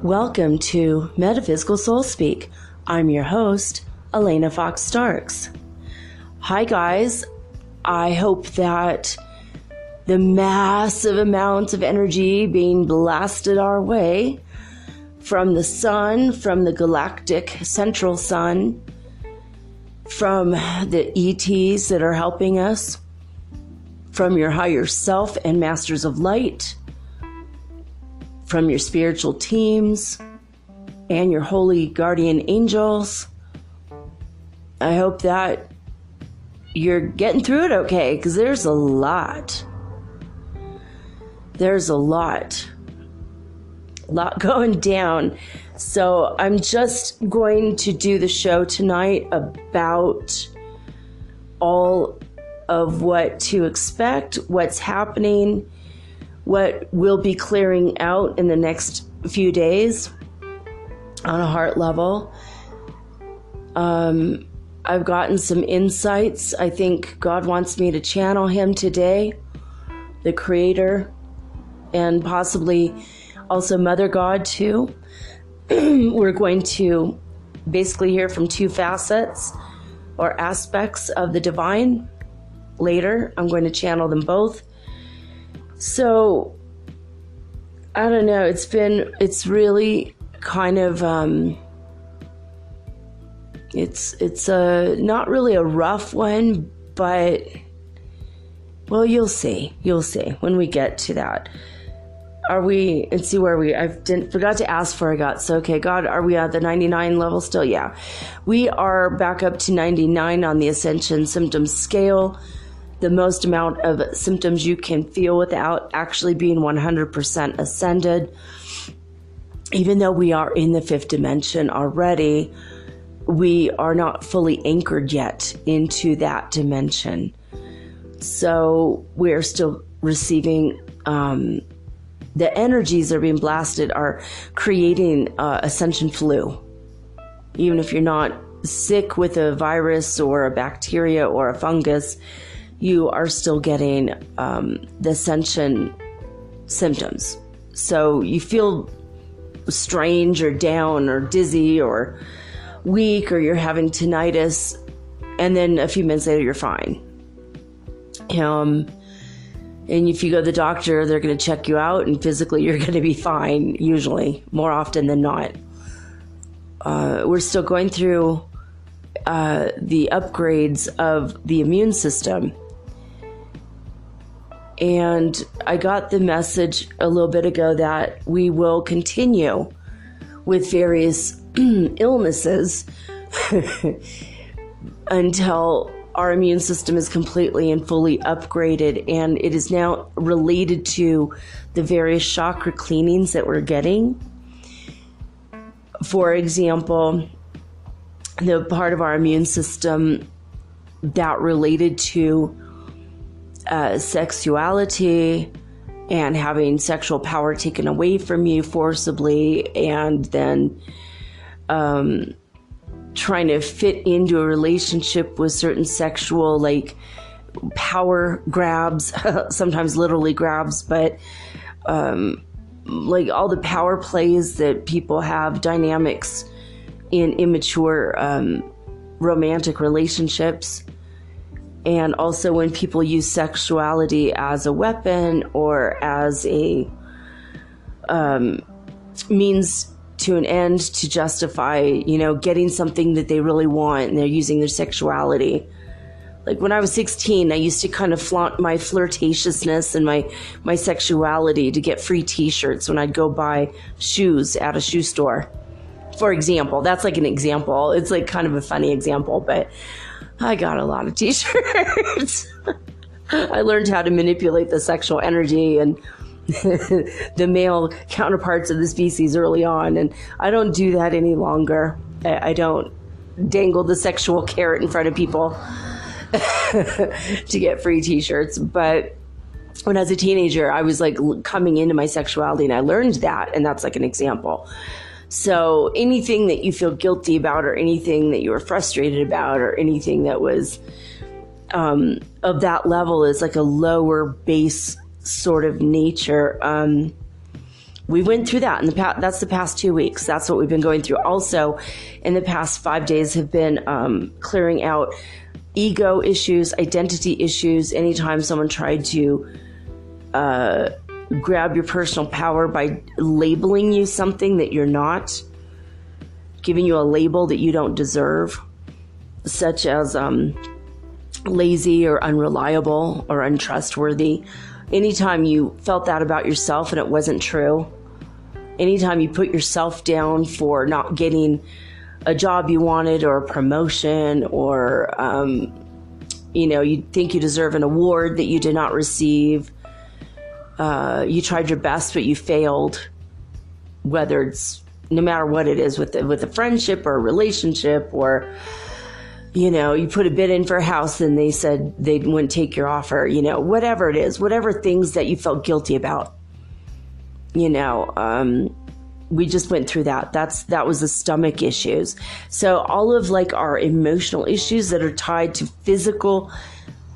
Welcome to Metaphysical Soul Speak. I'm your host, Elena Fox Starks. Hi guys, I hope that the massive amounts of energy being blasted our way from the sun, from the galactic central sun, from the ETs that are helping us, from your higher self and masters of light, from your spiritual teams and your holy guardian angels. I hope that you're getting through it okay, because there's a lot. There's a lot going down. So I'm just going to do the show tonight about all of what to expect, what's happening, what will be clearing out in the next few days on a heart level. I've gotten some insights. I think God wants me to channel him today, the creator, and possibly also Mother God too. We're going to basically hear from two facets or aspects of the divine later. I'm going to channel them both. So, I don't know, it's really kind of, it's not really a rough one, but, well, you'll see when we get to that. Let's see where forgot to ask before I got, so okay, God, are we at the 99 level still? Yeah. We are back up to 99 on the Ascension Symptom Scale. The most amount of symptoms you can feel without actually being 100% ascended. Even though we are in the fifth dimension already, we are not fully anchored yet into that dimension. So we're still receiving, the energies that are being blasted are creating ascension flu. Even if you're not sick with a virus or a bacteria or a fungus, you are still getting the ascension symptoms. So you feel strange or down or dizzy or weak, or you're having tinnitus, and then a few minutes later you're fine. And if you go to the doctor, they're going to check you out, and physically you're going to be fine, usually, more often than not. We're still going through the upgrades of the immune system. And I got the message a little bit ago that we will continue with various illnesses until our immune system is completely and fully upgraded. And it is now related to the various chakra cleanings that we're getting. For example, the part of our immune system that related to sexuality and having sexual power taken away from you forcibly, and then trying to fit into a relationship with certain sexual, like, power grabs, sometimes literally grabs, but like all the power plays that people have, dynamics in immature romantic relationships. And also when people use sexuality as a weapon or as a means to an end to justify, getting something that they really want, and they're using their sexuality. Like when I was 16, I used to kind of flaunt my flirtatiousness and my sexuality to get free t-shirts when I'd go buy shoes at a shoe store. For example, that's like an example. It's like kind of a funny example, but I got a lot of t-shirts. I learned how to manipulate the sexual energy and the male counterparts of the species early on, and I don't do that any longer. I don't dangle the sexual carrot in front of people to get free t-shirts. But when I was a teenager, I was like coming into my sexuality, and I learned that, and that's like an example. So anything that you feel guilty about, or anything that you were frustrated about, or anything that was of that level is like a lower base sort of nature. We went through that in the past. That's the past 2 weeks. That's what we've been going through. Also, in the past 5 days have been clearing out ego issues, identity issues. Anytime someone tried to grab your personal power by labeling you something that you're not, giving you a label that you don't deserve, such as lazy or unreliable or untrustworthy. Anytime you felt that about yourself and it wasn't true, anytime you put yourself down for not getting a job you wanted or a promotion, or, you think you deserve an award that you did not receive, you tried your best but you failed, whether it's, no matter what it is, with a friendship or a relationship, or, you put a bid in for a house and they said they wouldn't take your offer, whatever it is, whatever things that you felt guilty about, we just went through that. That was the stomach issues. So all of our emotional issues that are tied to physical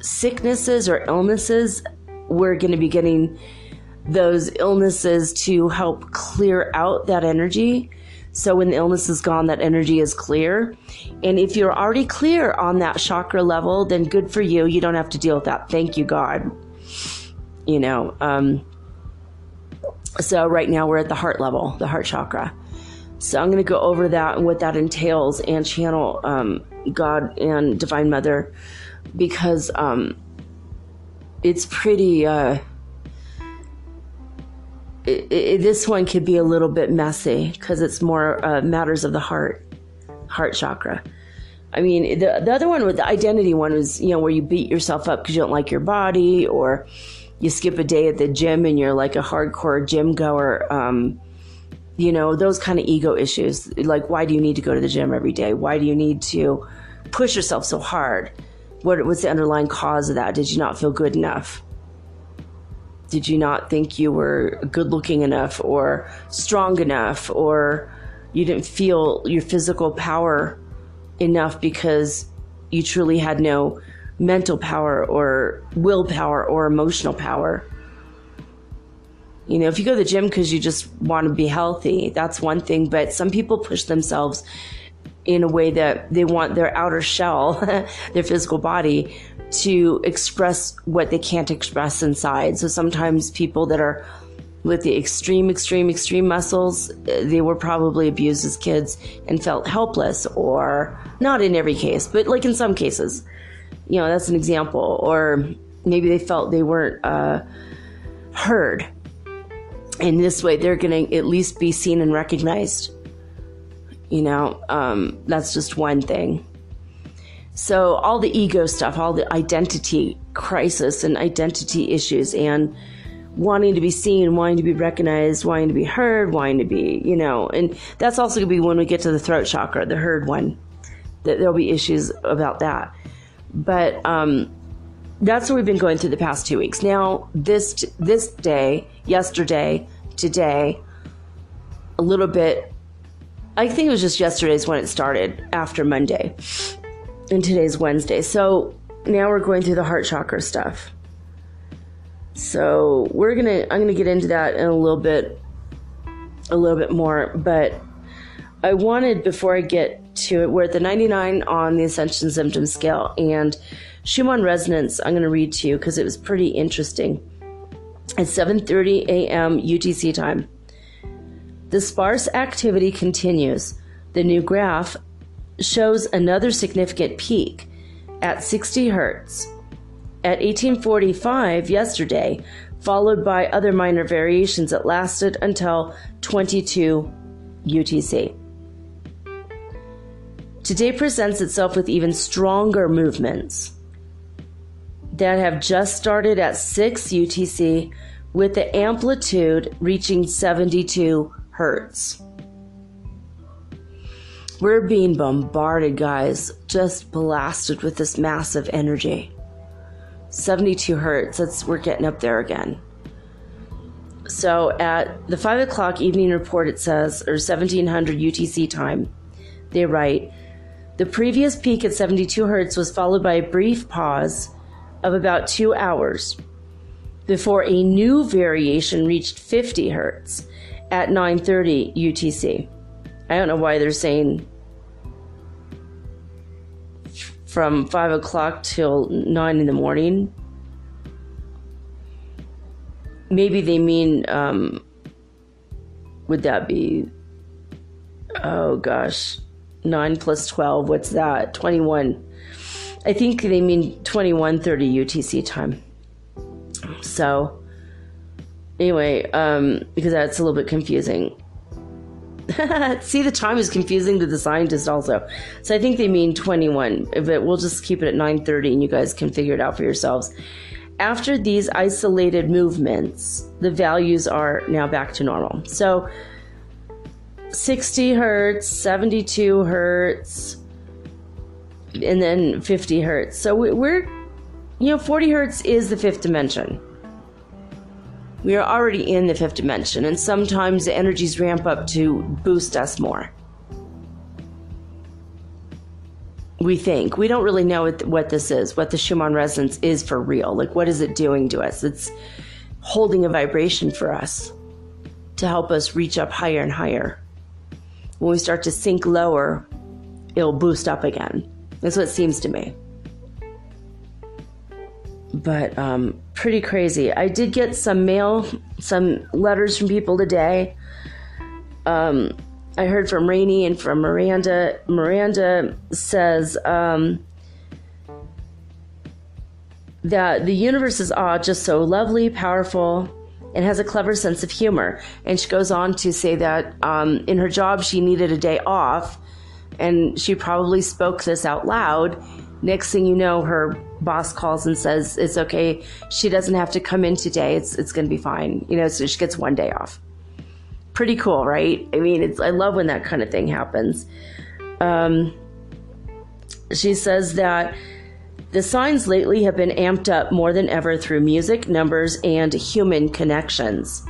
sicknesses or illnesses, we're going to be getting those illnesses to help clear out that energy. So when the illness is gone, that energy is clear. And if you're already clear on that chakra level, then good for you. You don't have to deal with that. Thank you, God. So right now we're at the heart level, the heart chakra. So I'm going to go over that and what that entails and channel God and Divine Mother, because it's pretty... this one could be a little bit messy because it's more matters of the heart chakra. I mean, the other one with the identity one was, where you beat yourself up because you don't like your body, or you skip a day at the gym and you're like a hardcore gym goer. Those kind of ego issues. Like, why do you need to go to the gym every day? Why do you need to push yourself so hard? What's the underlying cause of that? Did you not feel good enough? Did you not think you were good looking enough or strong enough, or you didn't feel your physical power enough because you truly had no mental power or willpower or emotional power? If you go to the gym because you just want to be healthy, that's one thing. But some people push themselves in a way that they want their outer shell, their physical body, to express what they can't express inside. So sometimes people that are with the extreme muscles, they were probably abused as kids and felt helpless, or not in every case, but like in some cases, that's an example. Or maybe they felt they weren't heard. In this way, they're going to at least be seen and recognized. That's just one thing. So all the ego stuff, all the identity crisis and identity issues, and wanting to be seen, wanting to be recognized, wanting to be heard, wanting to be, and that's also going to be when we get to the throat chakra, the heard one, that there'll be issues about that. But that's what we've been going through the past 2 weeks. Now, this day, yesterday, today, a little bit, I think it was just yesterday's when it started, after Monday. And today's Wednesday. So now we're going through the heart chakra stuff. So I'm gonna get into that in a little bit more. But I wanted, before I get to it, we're at the 99 on the Ascension Symptom Scale, and Schumann Resonance I'm gonna read to you because it was pretty interesting. At 7:30 a.m. UTC time. The sparse activity continues. The new graph shows another significant peak at 60 hertz at 1845 yesterday, followed by other minor variations that lasted until 22 UTC. Today presents itself with even stronger movements that have just started at 6 UTC, with the amplitude reaching 72 hertz. We're being bombarded, guys, just blasted with this massive energy. 72 hertz, we're getting up there again. So at the 5 o'clock evening report, it says, or 1700 UTC time, they write, the previous peak at 72 hertz was followed by a brief pause of about 2 hours before a new variation reached 50 hertz at 9:30 UTC. I don't know why they're saying from 5 o'clock till 9 in the morning. Maybe they mean, would that be, oh gosh, 9 plus 12, what's that? 21. I think they mean 21:30 UTC time. So, anyway, because that's a little bit confusing. See, the time is confusing to the scientist also. So I think they mean 21, but we'll just keep it at 9:30 and you guys can figure it out for yourselves. After these isolated movements, the values are now back to normal. So 60 hertz, 72 hertz, and then 50 hertz. So we're, 40 hertz is the fifth dimension. We are already in the fifth dimension, and sometimes the energies ramp up to boost us more. We think. We don't really know what this is, what the Schumann resonance is for real. Like, what is it doing to us? It's holding a vibration for us to help us reach up higher and higher. When we start to sink lower, it'll boost up again. That's what it seems to me. But pretty crazy. I did get some mail, some letters from people today. I heard from Rainey and from Miranda. Miranda says that the universe is just so lovely, powerful, and has a clever sense of humor. And she goes on to say that in her job she needed a day off, and she probably spoke this out loud. Next thing you know, her boss calls and says it's okay. She doesn't have to come in today. It's going to be fine. So she gets one day off. Pretty cool, right? I mean, I love when that kind of thing happens. She says that the signs lately have been amped up more than ever through music, numbers, and human connections.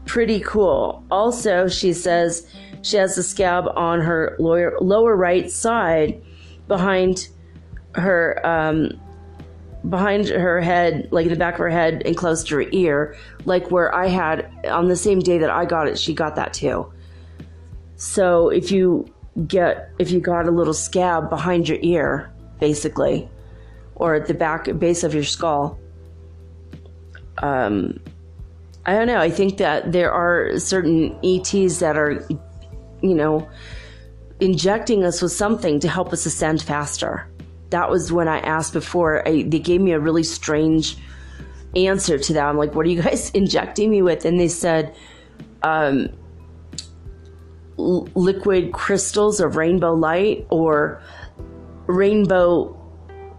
Pretty cool. Also, she says she has a scab on her lower right side behind her head, like in the back of her head and close to her ear, like where I had on the same day that I got it, she got that too. So if you got a little scab behind your ear, basically, or at the base of your skull, I don't know. I think that there are certain ETs that are, injecting us with something to help us ascend faster. That was when I asked before. They gave me a really strange answer to that. I'm like, what are you guys injecting me with? And they said liquid crystals of rainbow light, or rainbow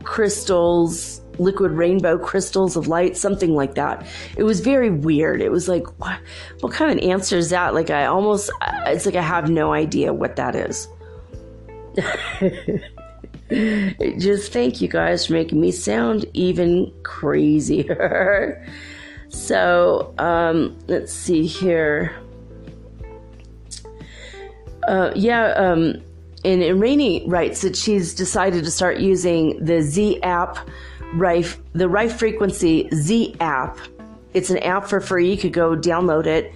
crystals, liquid rainbow crystals of light, something like that. It was very weird. It was like, what kind of an answer is that? Like, it's like I have no idea what that is. Just thank you guys for making me sound even crazier. So, let's see here. And Rainey writes that she's decided to start using the Z app, the Rife Frequency Z app. It's an app for free. You could go download it,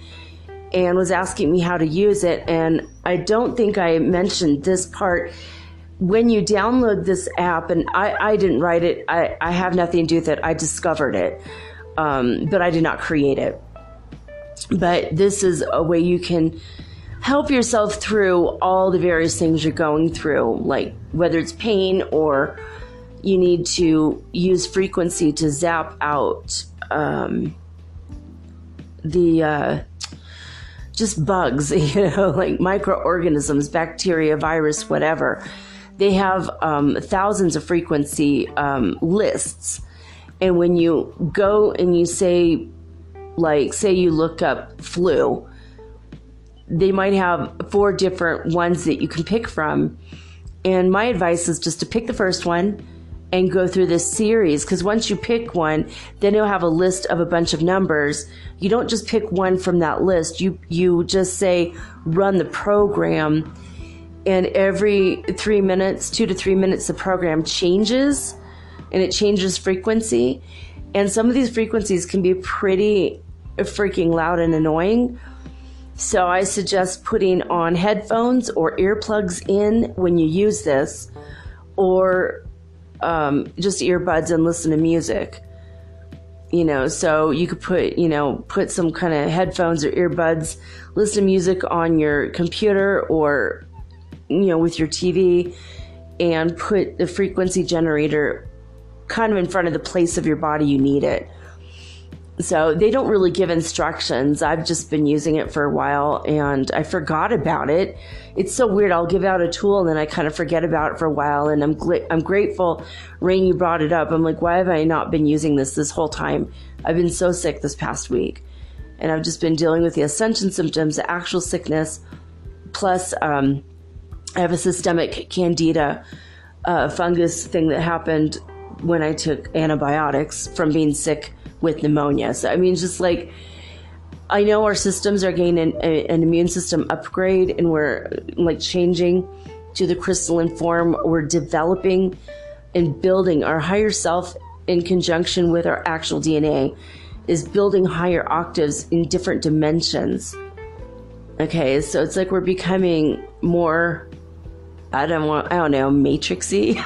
and was asking me how to use it. And I don't think I mentioned this part. When you download this app, and I didn't write it, I have nothing to do with it. I discovered it, but I did not create it. But this is a way you can help yourself through all the various things you're going through, like whether it's pain or you need to use frequency to zap out just bugs, like microorganisms, bacteria, virus, whatever. They have thousands of frequency lists. And when you go and you say you look up flu, they might have 4 different ones that you can pick from. And my advice is just to pick the first one and go through this series, because once you pick one, then you'll have a list of a bunch of numbers. You don't just pick one from that list. You just say, run the program. And every 3 minutes, 2 to 3 minutes, the program changes, and it changes frequency. And some of these frequencies can be pretty freaking loud and annoying. So I suggest putting on headphones or earplugs in when you use this, or just earbuds and listen to music. So you could put some kind of headphones or earbuds, listen to music on your computer or, with your TV, and put the frequency generator kind of in front of the place of your body you need it. So they don't really give instructions. I've just been using it for a while and I forgot about it. It's so weird. I'll give out a tool and then I kind of forget about it for a while. And I'm grateful, Rain, you brought it up. I'm like, why have I not been using this whole time? I've been so sick this past week. And I've just been dealing with the ascension symptoms, the actual sickness. Plus, I have a systemic candida fungus thing that happened when I took antibiotics from being sick with pneumonia. So, just like, I know our systems are getting an immune system upgrade and we're like changing to the crystalline form. We're developing and building our higher self in conjunction with our actual DNA is building higher octaves in different dimensions. Okay, so it's like we're becoming more, I don't know, matrixy.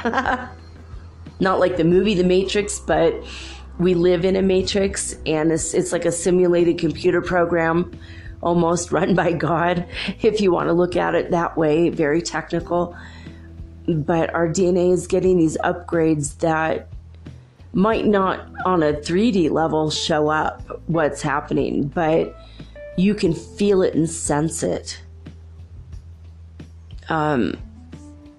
Not like the movie The Matrix, but we live in a matrix, and it's like a simulated computer program, almost run by God, if you want to look at it that way, very technical. But our DNA is getting these upgrades that might not on a 3D level show up what's happening, but you can feel it and sense it.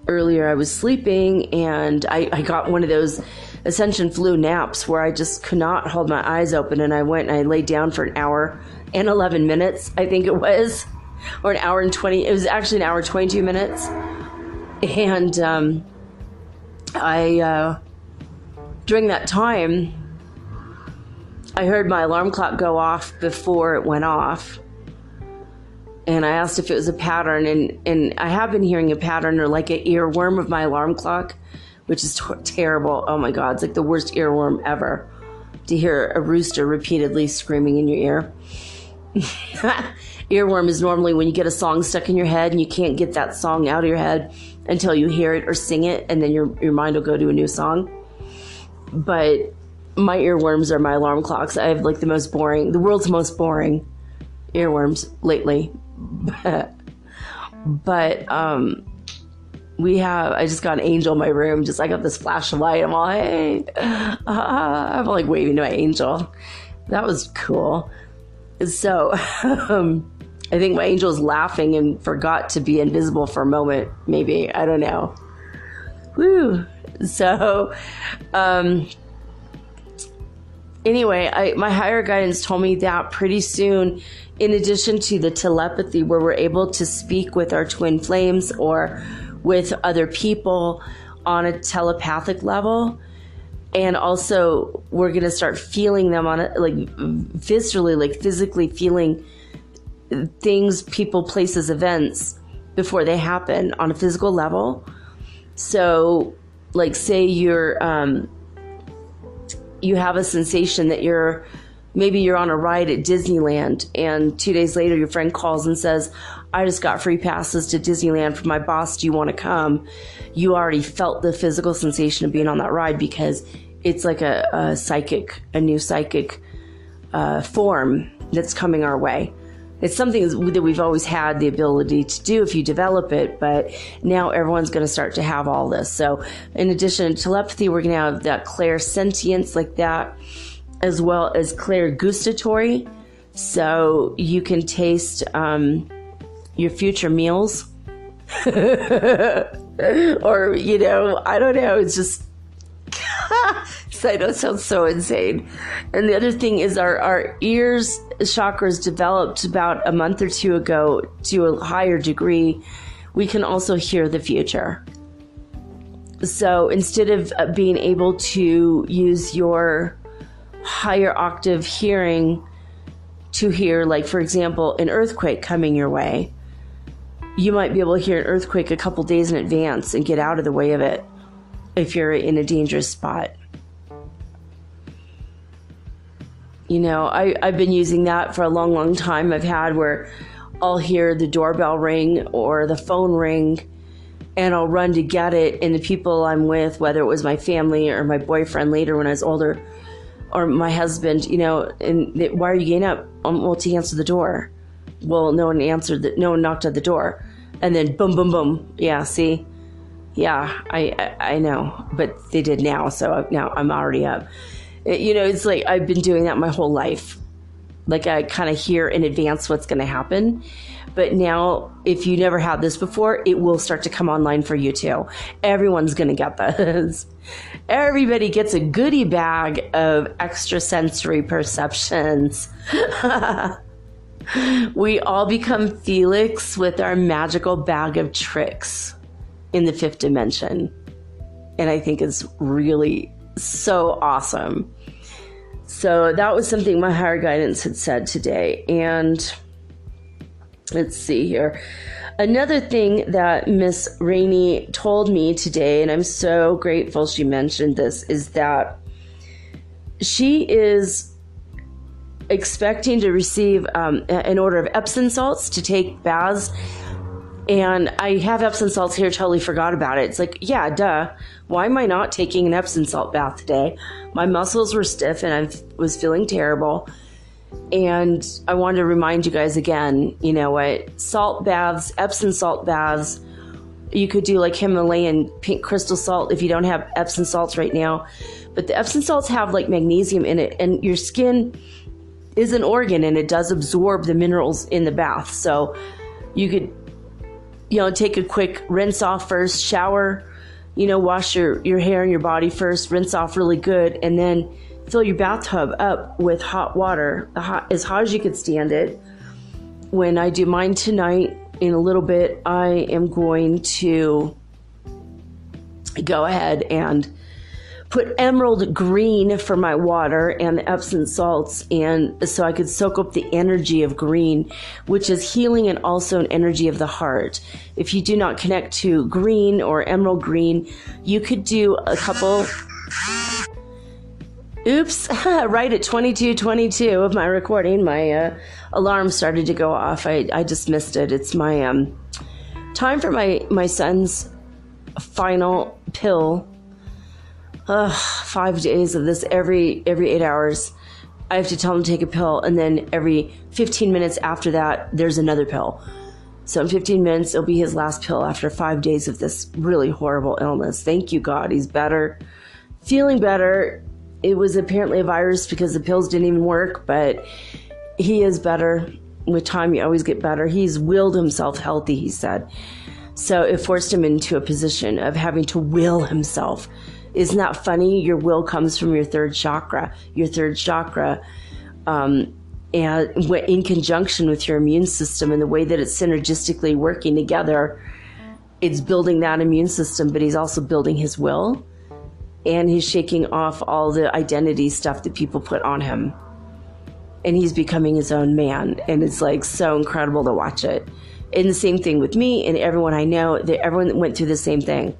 Earlier I was sleeping and I got one of those Ascension flu naps where I just could not hold my eyes open, and I went and I laid down for an hour and 11 minutes, I think it was, or an hour and 20, it was actually an hour and 22 minutes. And during that time, I heard my alarm clock go off before it went off. And I asked if it was a pattern, and I have been hearing a pattern or like an earworm of my alarm clock, which is terrible. Oh my God, it's like the worst earworm ever to hear a rooster repeatedly screaming in your ear. Earworm is normally when you get a song stuck in your head and you can't get that song out of your head until you hear it or sing it, and then your mind will go to a new song. But my earworms are my alarm clocks. I have like the world's most boring earworms lately. But I just got an angel in my room. I got this flashlight. I'm all, hey, I'm like waving to my angel. That was cool. So I think my angel was laughing and forgot to be invisible for a moment. Maybe, I don't know. Woo. So anyway, my higher guidance told me that pretty soon, in addition to the telepathy where we're able to speak with our twin flames or with other people on a telepathic level, and also we're going to start feeling them on like viscerally, like physically feeling things, people, places, events before they happen on a physical level. So like say you have a sensation that maybe you're on a ride at Disneyland, and 2 days later your friend calls and says, I just got free passes to Disneyland from my boss. Do you want to come? You already felt the physical sensation of being on that ride because it's like a new psychic form that's coming our way. It's something that we've always had the ability to do if you develop it, but now everyone's going to start to have all this. So in addition to telepathy, we're going to have that clairsentience like that, as well as clairgustatory. So you can taste your future meals. Or, I don't know. It's just, I know it sounds so insane. And the other thing is our ears chakras developed about a month or two ago to a higher degree. We can also hear the future. So instead of being able to use your higher octave hearing to hear, like, for example, an earthquake coming your way, you might be able to hear an earthquake a couple days in advance and get out of the way of it if you're in a dangerous spot. I've been using that for a long, long time. I've had where I'll hear the doorbell ring or the phone ring, and I'll run to get it. And the people I'm with, whether it was my family or my boyfriend later when I was older, or my husband, why are you getting up? Well, to answer the door. Well, no one knocked at the door. And then boom, boom, boom. Yeah, see? Yeah, I know. But they did now, so now I'm already up. It's like I've been doing that my whole life. Like I kind of hear in advance what's going to happen. But now, if you never had this before, it will start to come online for you too. Everyone's going to get this. Everybody gets a goodie bag of extrasensory perceptions. We all become Felix with our magical bag of tricks in the fifth dimension. And I think it's really so awesome. So that was something my higher guidance had said today. And let's see here. Another thing that Miss Rainey told me today, and I'm so grateful she mentioned this, is that she is expecting to receive an order of Epsom salts to take baths. And I have Epsom salts here, totally forgot about it. It's like, yeah, duh. Why am I not taking an Epsom salt bath today? My muscles were stiff and I was feeling terrible. And I wanted to remind you guys again, you know what? Salt baths, Epsom salt baths. You could do like Himalayan pink crystal salt if you don't have Epsom salts right now. But the Epsom salts have like magnesium in it, and your skin is an organ and it does absorb the minerals in the bath. So you could, take a quick rinse off first, shower, wash your hair and your body first, rinse off really good, and then fill your bathtub up with hot water, as hot as you could stand it. When I do mine tonight, in a little bit, I am going to go ahead and put emerald green for my water and the Epsom salts, and so I could soak up the energy of green, which is healing and also an energy of the heart. If you do not connect to green or emerald green, you could do a couple... Oops, right at 22:22 of my recording, my alarm started to go off. I just missed it. It's my time for my son's final pill. 5 days of this every 8 hours. I have to tell him to take a pill, and then every 15 minutes after that, there's another pill. So in 15 minutes, it'll be his last pill after 5 days of this really horrible illness. Thank you, God. He's better, feeling better. It was apparently a virus because the pills didn't even work, but he is better. With time, you always get better. He's willed himself healthy, he said. So it forced him into a position of having to will himself. Isn't that funny? Your will comes from your third chakra. Your third chakra, and in conjunction with your immune system and the way that it's synergistically working together, it's building that immune system, but he's also building his will. And he's shaking off all the identity stuff that people put on him. And he's becoming his own man. And it's like so incredible to watch it. And the same thing with me and everyone I know, everyone went through the same thing.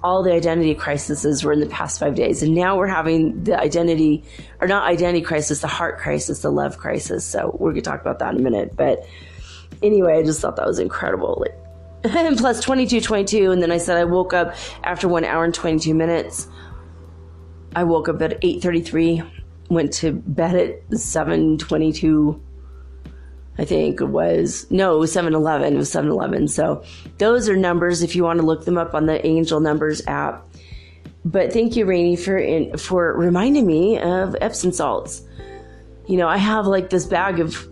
All the identity crises were in the past 5 days. And now we're having the identity, or not identity crisis, the heart crisis, the love crisis. So we're going to talk about that in a minute. But anyway, I just thought that was incredible. And plus 22:22, and then I said I woke up after 1 hour and 22 minutes. I woke up at 8:33, went to bed at 7:22. I think it was 7:11. It was 7:11. So those are numbers if you want to look them up on the Angel Numbers app. But thank you, Rainey, for reminding me of Epsom salts. I have like this bag of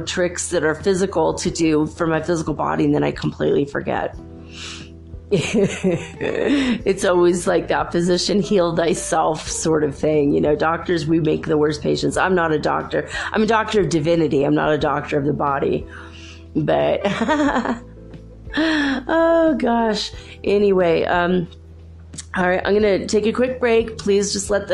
tricks that are physical to do for my physical body, and then I completely forget. It's always like that physician heal thyself sort of thing. Doctors, we make the worst patients. I'm not a doctor. I'm a doctor of divinity. I'm not a doctor of the body. But, oh gosh. Anyway, all right, I'm going to take a quick break. Please let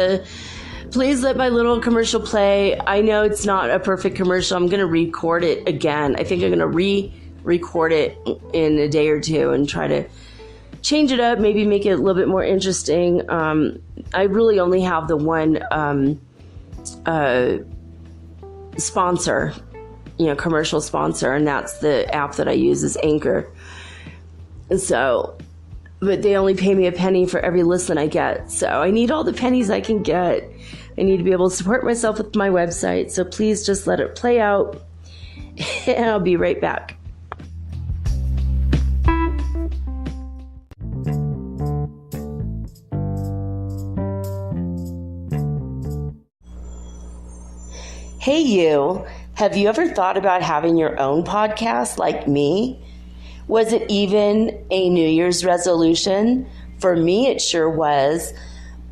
my little commercial play. I know it's not a perfect commercial. I'm going to record it again. I think I'm going to re-record it in a day or two and try to change it up, maybe make it a little bit more interesting. I really only have the one sponsor commercial sponsor, and that's the app that I use is Anchor. So, but they only pay me a penny for every listen I get. So I need all the pennies I can get. I need to be able to support myself with my website. So please just let it play out, and I'll be right back. Hey you, have you ever thought about having your own podcast like me? Was it even a New Year's resolution? For me, it sure was.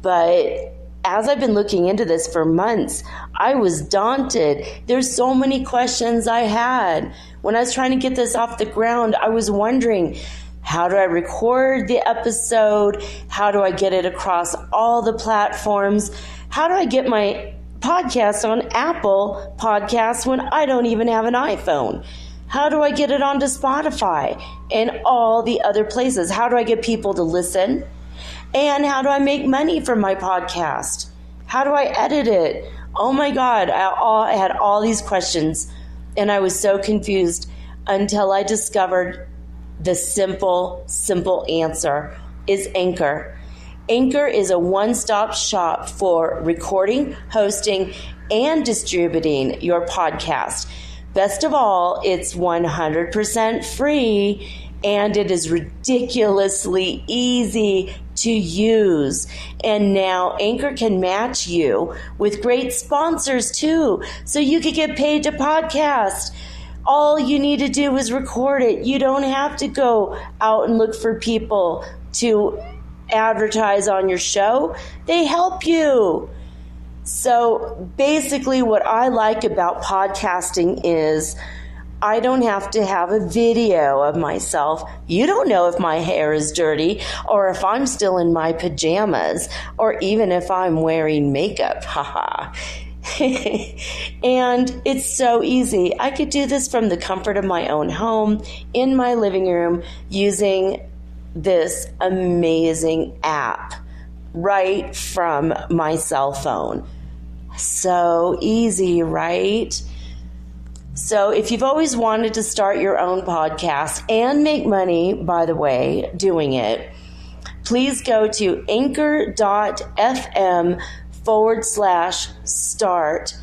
But as I've been looking into this for months, I was daunted. There's so many questions I had. When I was trying to get this off the ground, I was wondering, how do I record the episode? How do I get it across all the platforms? How do I get my podcast on Apple Podcasts when I don't even have an iPhone? How do I get it onto Spotify and all the other places? How do I get people to listen? And how do I make money from my podcast? How do I edit it? Oh my God, I had all these questions, and I was so confused until I discovered the simple answer is Anchor. Anchor is a one-stop shop for recording, hosting, and distributing your podcast. Best of all, it's 100% free, and it is ridiculously easy to use. And now Anchor can match you with great sponsors too, so you could get paid to podcast. All you need to do is record it. You don't have to go out and look for people to advertise on your show. They help you. So basically what I like about podcasting is I don't have to have a video of myself. You don't know if my hair is dirty or if I'm still in my pajamas or even if I'm wearing makeup. Haha. And it's so easy. I could do this from the comfort of my own home in my living room using this amazing app right from my cell phone. So easy, right? So if you've always wanted to start your own podcast and make money, by the way, doing it, please go to anchor.fm/start.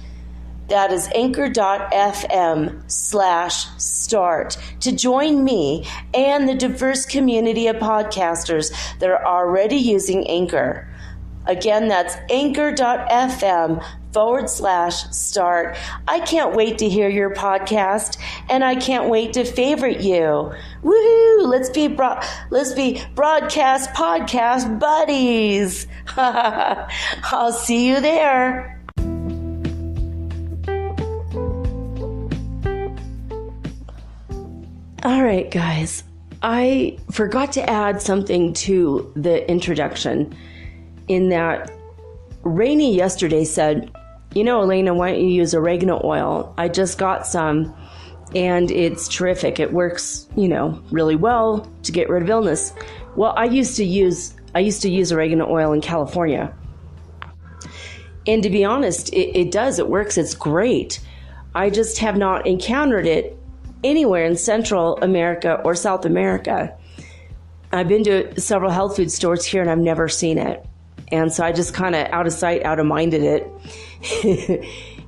That is anchor.fm/start to join me and the diverse community of podcasters that are already using Anchor. Again, that's anchor.fm/start. I can't wait to hear your podcast, and I can't wait to favorite you. Woohoo! Let's be broadcast podcast buddies. I'll see you there. All right, guys, I forgot to add something to the introduction in that Rainey yesterday said, Elena, why don't you use oregano oil? I just got some and it's terrific. It works, really well to get rid of illness. Well, I used to use oregano oil in California. And to be honest, it does. It works. It's great. I just have not encountered it anywhere in Central America or South America. I've been to several health food stores here and I've never seen it. And so I just kind of out of sight, out of minded it.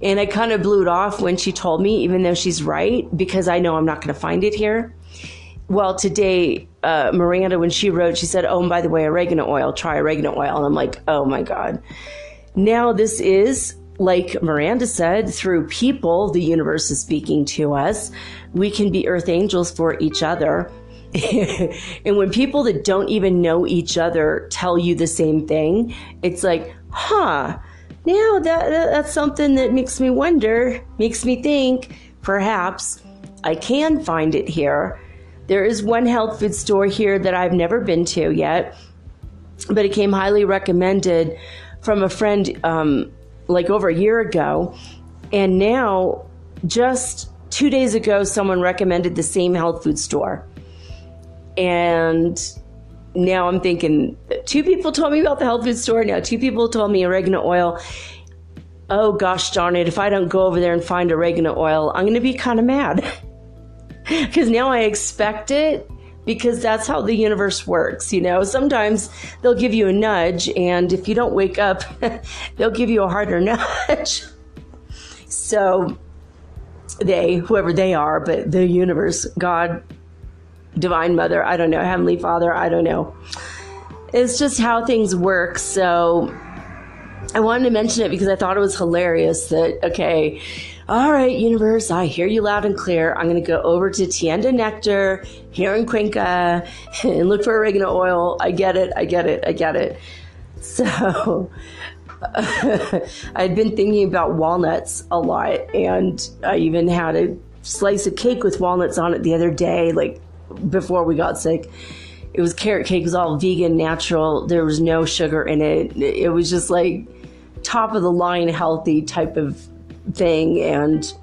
And I kind of blew it off when she told me, even though she's right, because I know I'm not going to find it here. Well, today, Miranda, when she wrote, she said, oh, and by the way, oregano oil, try oregano oil. And I'm like, oh my God. Now this is, like Miranda said, through people, the universe is speaking to us. We can be earth angels for each other. And when people that don't even know each other tell you the same thing, it's like, now that's something that makes me wonder, makes me think, perhaps I can find it here. There is one health food store here that I've never been to yet, but it came highly recommended from a friend like over a year ago. And now, just 2 days ago, someone recommended the same health food store. And now I'm thinking, 2 people told me about the health food store. Now 2 people told me oregano oil. oh gosh darn it, if I don't go over there and find oregano oil, I'm going to be kind of mad. Because now I expect it, because that's how the universe works. Sometimes they'll give you a nudge, and if you don't wake up, they'll give you a harder nudge. So whoever they are, but the universe, God, Divine Mother, I don't know, Heavenly Father, I don't know. It's just how things work. So I wanted to mention it because I thought it was hilarious that, okay, all right, universe, I hear you loud and clear. I'm going to go over to Tienda Nectar here in Cuenca and look for oregano oil. I get it. So I'd been thinking about walnuts a lot, and I even had a slice of cake with walnuts on it the other day, like before we got sick. It was carrot cake. It was all vegan, natural. There was no sugar in it. It was just like top of the line healthy type of thing. And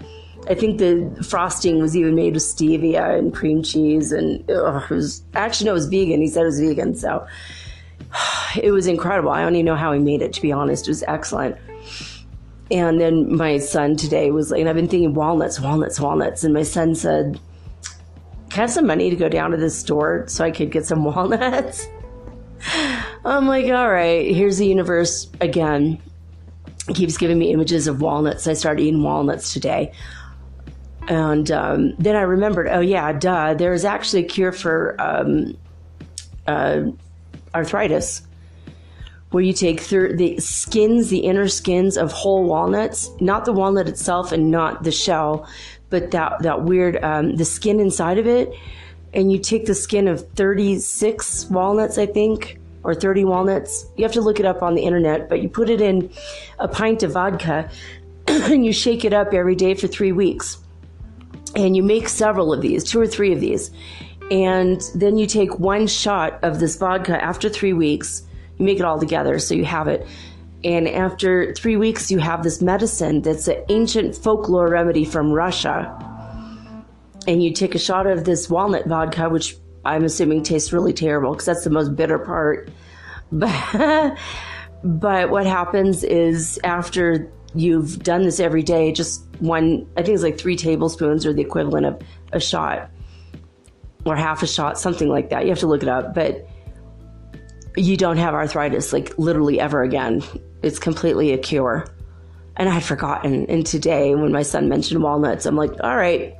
I think the frosting was even made with stevia and cream cheese, and it was vegan. He said it was vegan, so it was incredible. I don't even know how he made it, to be honest. It was excellent. And then my son today was like, and I've been thinking walnuts, and my son said, can I have some money to go down to the store so I could get some walnuts? I'm like, all right, here's the universe again. It keeps giving me images of walnuts. I started eating walnuts today. And then I remembered, oh yeah, duh, there's actually a cure for arthritis, where you take the inner skins of whole walnuts, not the walnut itself and not the shell, but that weird, the skin inside of it. And you take the skin of 36 walnuts, I think, or 30 walnuts. You have to look it up on the internet, but you put it in a pint of vodka and you shake it up every day for 3 weeks. And you make several of these, 2 or 3 of these. And then you take 1 shot of this vodka after 3 weeks. You make it all together so you have it. And after 3 weeks, you have this medicine that's an ancient folklore remedy from Russia. And you take a shot of this walnut vodka, which I'm assuming tastes really terrible because that's the most bitter part. But what happens is after you've done this every day, just I think it's like 3 tablespoons or the equivalent of a shot or half a shot, something like that. You have to look it up. But you don't have arthritis, like literally ever again. It's completely a cure. And I had forgotten. And today when my son mentioned walnuts, I'm like, all right,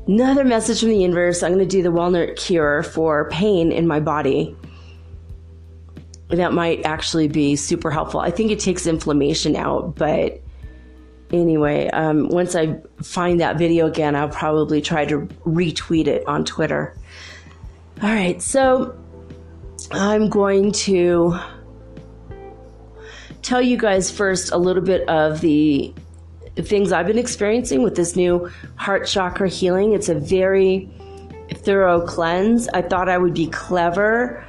another message from the universe. I'm going to do the walnut cure for pain in my body. That might actually be super helpful. I think it takes inflammation out. But anyway, once I find that video again, I'll probably try to retweet it on Twitter. All right, so I'm going to tell you guys first a little bit of the things I've been experiencing with this new heart chakra healing. It's a very thorough cleanse. I thought I would be clever,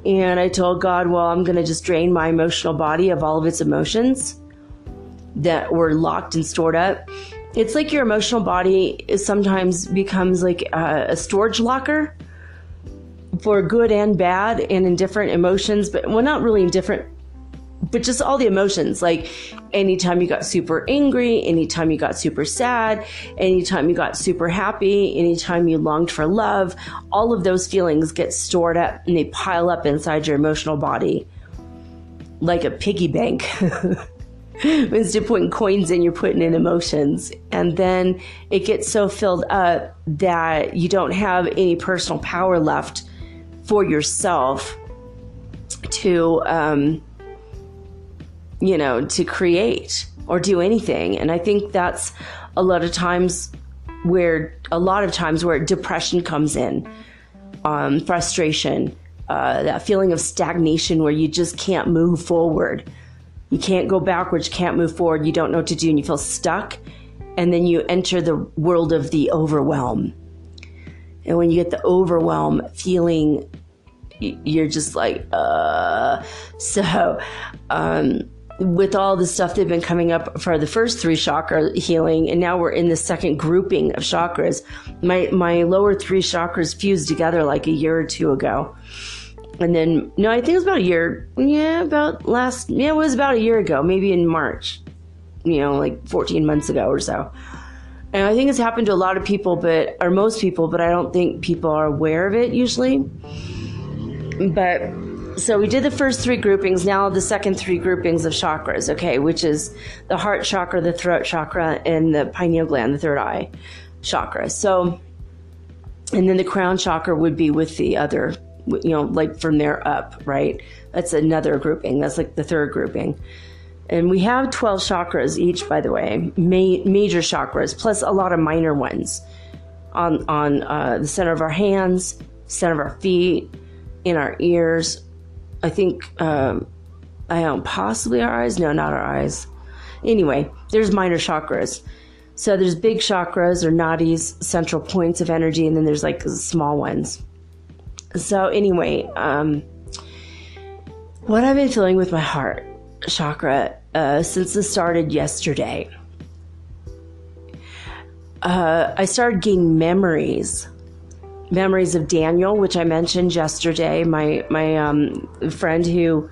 and I told God, well, I'm going to just drain my emotional body of all of its emotions that were locked and stored up. It's like your emotional body sometimes becomes like a storage locker for good and bad and in different emotions, but well, not really in different, but just all the emotions. Like anytime you got super angry, anytime you got super sad, anytime you got super happy, anytime you longed for love, all of those feelings get stored up and they pile up inside your emotional body like a piggy bank. Instead of putting coins in, you're putting in emotions. And then it gets so filled up that you don't have any personal power left for yourself to, to create or do anything. And I think that's a lot of times where depression comes in, frustration, that feeling of stagnation where you just can't move forward. You can't go backwards, you can't move forward, you don't know what to do, and you feel stuck. And then you enter the world of the overwhelm. And when you get the overwhelm feeling, you're just like, So, with all the stuff that's been coming up for the first 3 chakra healing, and now we're in the second grouping of chakras, my lower 3 chakras fused together like a year or 2 ago. And then, no, I think it was about a year. Yeah, it was about a year ago, maybe in March. like 14 months ago or so. And I think it's happened to a lot of people, or most people, but I don't think people are aware of it usually. But so we did the first 3 groupings. Now the second 3 groupings of chakras, okay, which is the heart chakra, the throat chakra, and the pineal gland, the third eye chakra. So, and then the crown chakra would be with the other, like from there up, right? That's another grouping. That's like the third grouping. And we have 12 chakras each, by the way, major chakras, plus a lot of minor ones on the center of our hands, center of our feet, in our ears. I think, possibly our eyes. No, not our eyes. Anyway, there's minor chakras. So there's big chakras or nadis, central points of energy, and then there's like small ones. So anyway, what I've been feeling with my heart chakra since this started yesterday, I started getting memories of Daniel, which I mentioned yesterday, my friend who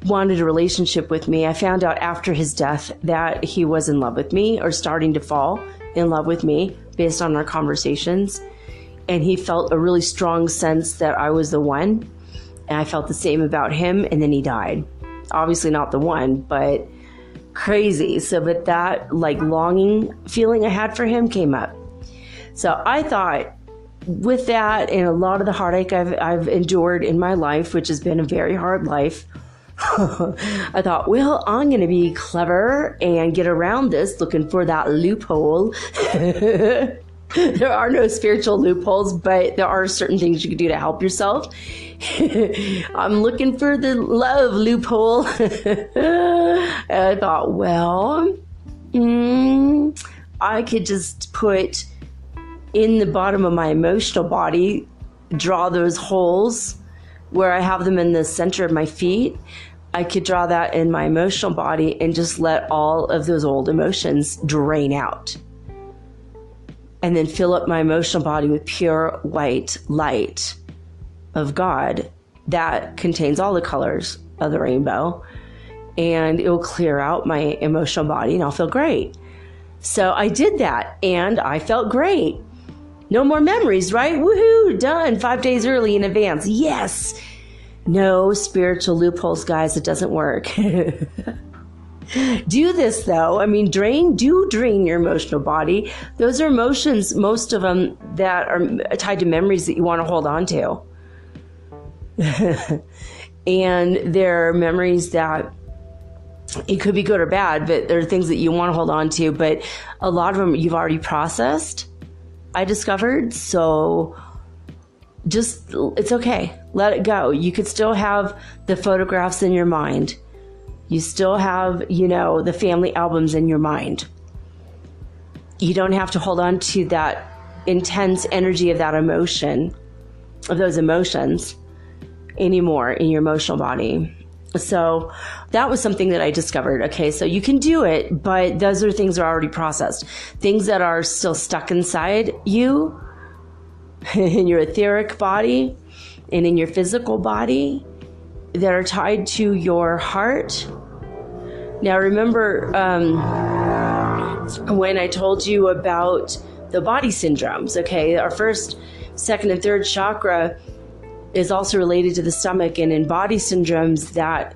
wanted a relationship with me. I found out after his death that he was in love with me, or starting to fall in love with me based on our conversations. And he felt a really strong sense that I was the one. And I felt the same about him, and then he died. Obviously not the one, but crazy. So, but that like longing feeling I had for him came up. So I thought, with that and a lot of the heartache I've endured in my life, which has been a very hard life, I thought, well, I'm going to be clever and get around this, looking for that loophole. There are no spiritual loopholes, but there are certain things you can do to help yourself. I'm looking for the love loophole. And I thought, well, I could just put in the bottom of my emotional body, draw those holes where I have them in the center of my feet. I could draw that in my emotional body and just let all of those old emotions drain out. And then fill up my emotional body with pure white light of God that contains all the colors of the rainbow. And it will clear out my emotional body and I'll feel great. So I did that and I felt great. No more memories, right? Woohoo, done 5 days early in advance. Yes. No spiritual loopholes, guys. It doesn't work. Do this though. I mean, drain your emotional body. Those are emotions, most of them, that are tied to memories that you want to hold on to. And there are memories that it could be good or bad, but there are things that you want to hold on to, but a lot of them you've already processed, I discovered. So just, it's okay. Let it go. You could still have the photographs in your mind. You still have, the family albums in your mind. You don't have to hold on to that intense energy of that emotion, of those emotions anymore in your emotional body. So that was something that I discovered. Okay, so you can do it, but those are things that are already processed. Things that are still stuck inside you, in your etheric body and in your physical body, that are tied to your heart. Now remember when I told you about the body syndromes, okay? Our first, second, and third chakra is also related to the stomach, and in body syndromes, that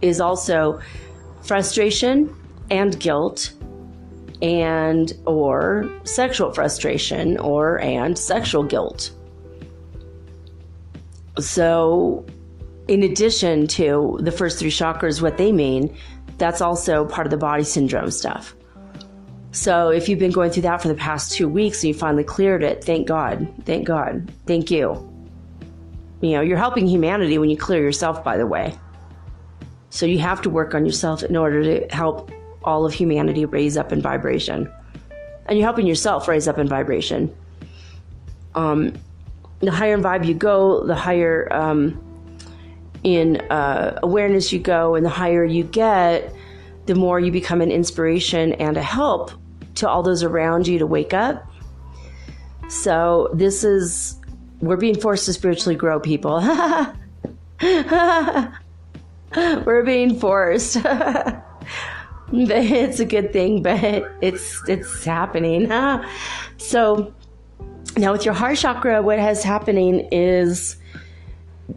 is also frustration and guilt and or sexual frustration and sexual guilt. So in addition to the first 3 chakras, what they mean, that's also part of the body syndrome stuff. So if you've been going through that for the past 2 weeks and you finally cleared it, thank God, thank you. You're helping humanity when you clear yourself, by the way. So you have to work on yourself in order to help all of humanity raise up in vibration. And you're helping yourself raise up in vibration. The higher in vibe you go, the higher in awareness you go, and the higher you get, the more you become an inspiration and a help to all those around you to wake up. So we're being forced to spiritually grow, people. We're being forced. It's a good thing, but it's happening. So now with your heart chakra, what has happening is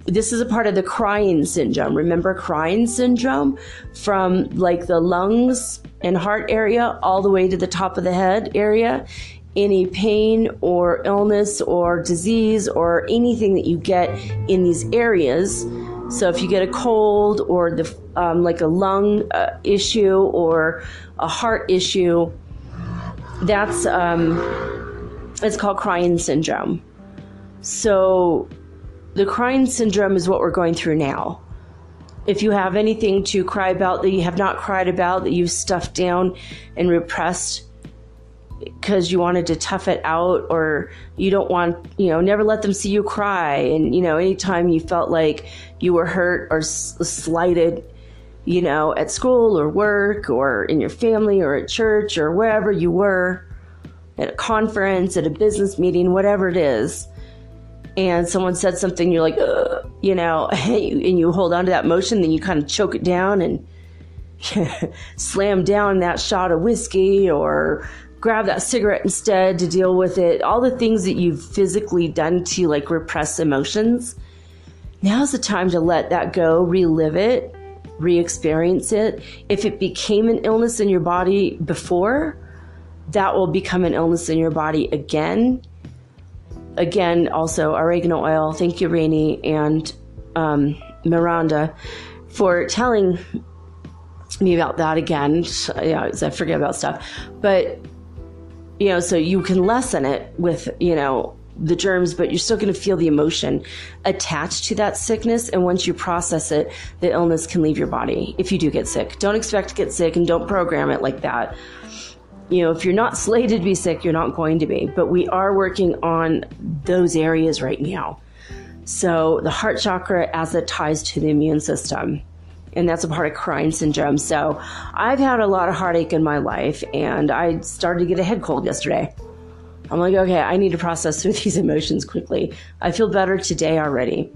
this is a part of the crying syndrome. Remember crying syndrome from like the lungs and heart area all the way to the top of the head area? Any pain or illness or disease or anything that you get in these areas. So if you get a cold or the like a lung issue or a heart issue, that's it's called crying syndrome. So the crying syndrome is what we're going through now. If you have anything to cry about that you have not cried about, that you've stuffed down and repressed because you wanted to tough it out, or you don't want, never let them see you cry. And, anytime you felt like you were hurt or slighted, at school or work or in your family or at church or wherever you were, at a conference, at a business meeting, whatever it is, and someone said something, you're like, and you hold on to that emotion, then you kind of choke it down and slam down that shot of whiskey or grab that cigarette instead to deal with it. All the things that you've physically done to like repress emotions. Now's the time to let that go, relive it, re-experience it. If it became an illness in your body before, that will become an illness in your body again. Again, also oregano oil. Thank you, Rainey and Miranda, for telling me about that again. I forget about stuff. But, so you can lessen it with, the germs, but you're still going to feel the emotion attached to that sickness. And once you process it, the illness can leave your body if you do get sick. Don't expect to get sick and don't program it like that. If you're not slated to be sick, you're not going to be. But we are working on those areas right now. So the heart chakra, as it ties to the immune system, and that's a part of crying syndrome. So I've had a lot of heartache in my life, and I started to get a head cold yesterday. I'm like, okay, I need to process through these emotions quickly. I feel better today already,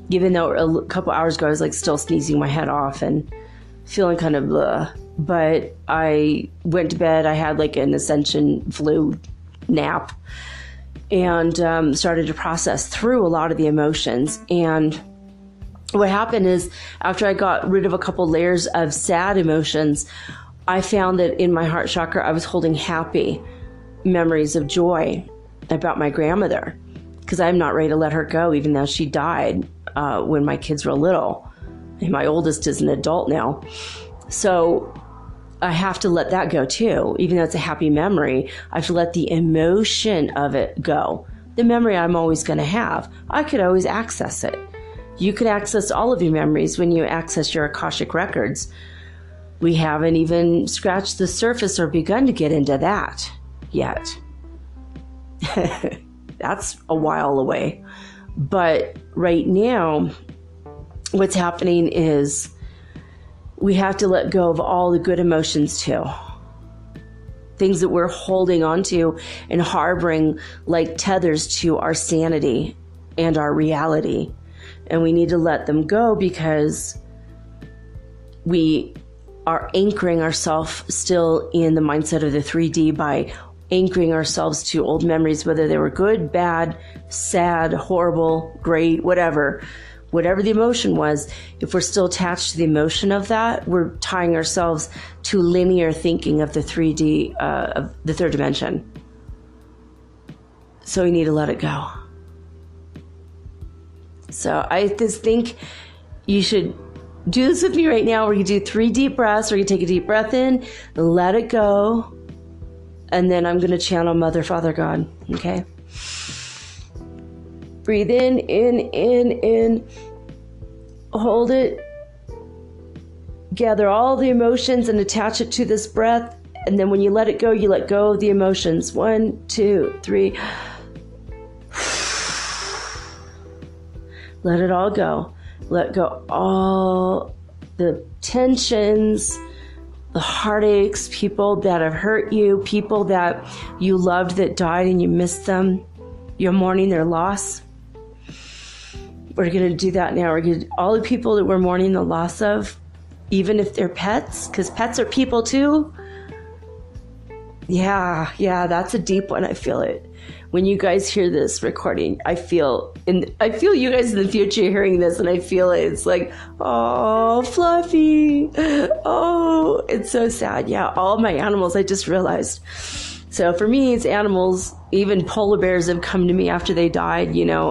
even though a couple hours ago I was like still sneezing my head off and feeling kind of blah. But I went to bed. I had like an ascension flu nap and started to process through a lot of the emotions. And what happened is after I got rid of a couple layers of sad emotions, I found that in my heart chakra, I was holding happy memories of joy about my grandmother, because I'm not ready to let her go, even though she died when my kids were little. And my oldest is an adult now. So I have to let that go too. Even though it's a happy memory, I have to let the emotion of it go. The memory I'm always going to have, I could always access it. You can access all of your memories when you access your Akashic records. We haven't even scratched the surface or begun to get into that yet. That's a while away. But right now, what's happening is we have to let go of all the good emotions too. Things that we're holding on to and harboring like tethers to our sanity and our reality. And we need to let them go because we are anchoring ourselves still in the mindset of the 3D by anchoring ourselves to old memories, whether they were good, bad, sad, horrible, great, whatever the emotion was. If we're still attached to the emotion of that, we're tying ourselves to linear thinking of the 3D, of the third dimension. So we need to let it go. So I just think you should do this with me right now. We're going to do 3 deep breaths. We're going to take a deep breath in, let it go, and then I'm going to channel Mother, Father, God. Okay? Breathe in. Hold it. Gather all the emotions and attach it to this breath. And then when you let it go, you let go of the emotions. 1, 2, 3. Let it all go. Let go all the tensions, the heartaches, people that have hurt you, people that you loved that died and you missed them. You're mourning their loss. We're going to do that now. We're going to, all the people that we're mourning the loss of, even if they're pets, because pets are people too. Yeah, that's a deep one. I feel it. When you guys hear this recording, I feel you guys in the future hearing this, and I feel it. It's like, oh, Fluffy. Oh, it's so sad. Yeah, all my animals, I just realized. So for me, it's animals. Even polar bears have come to me after they died, I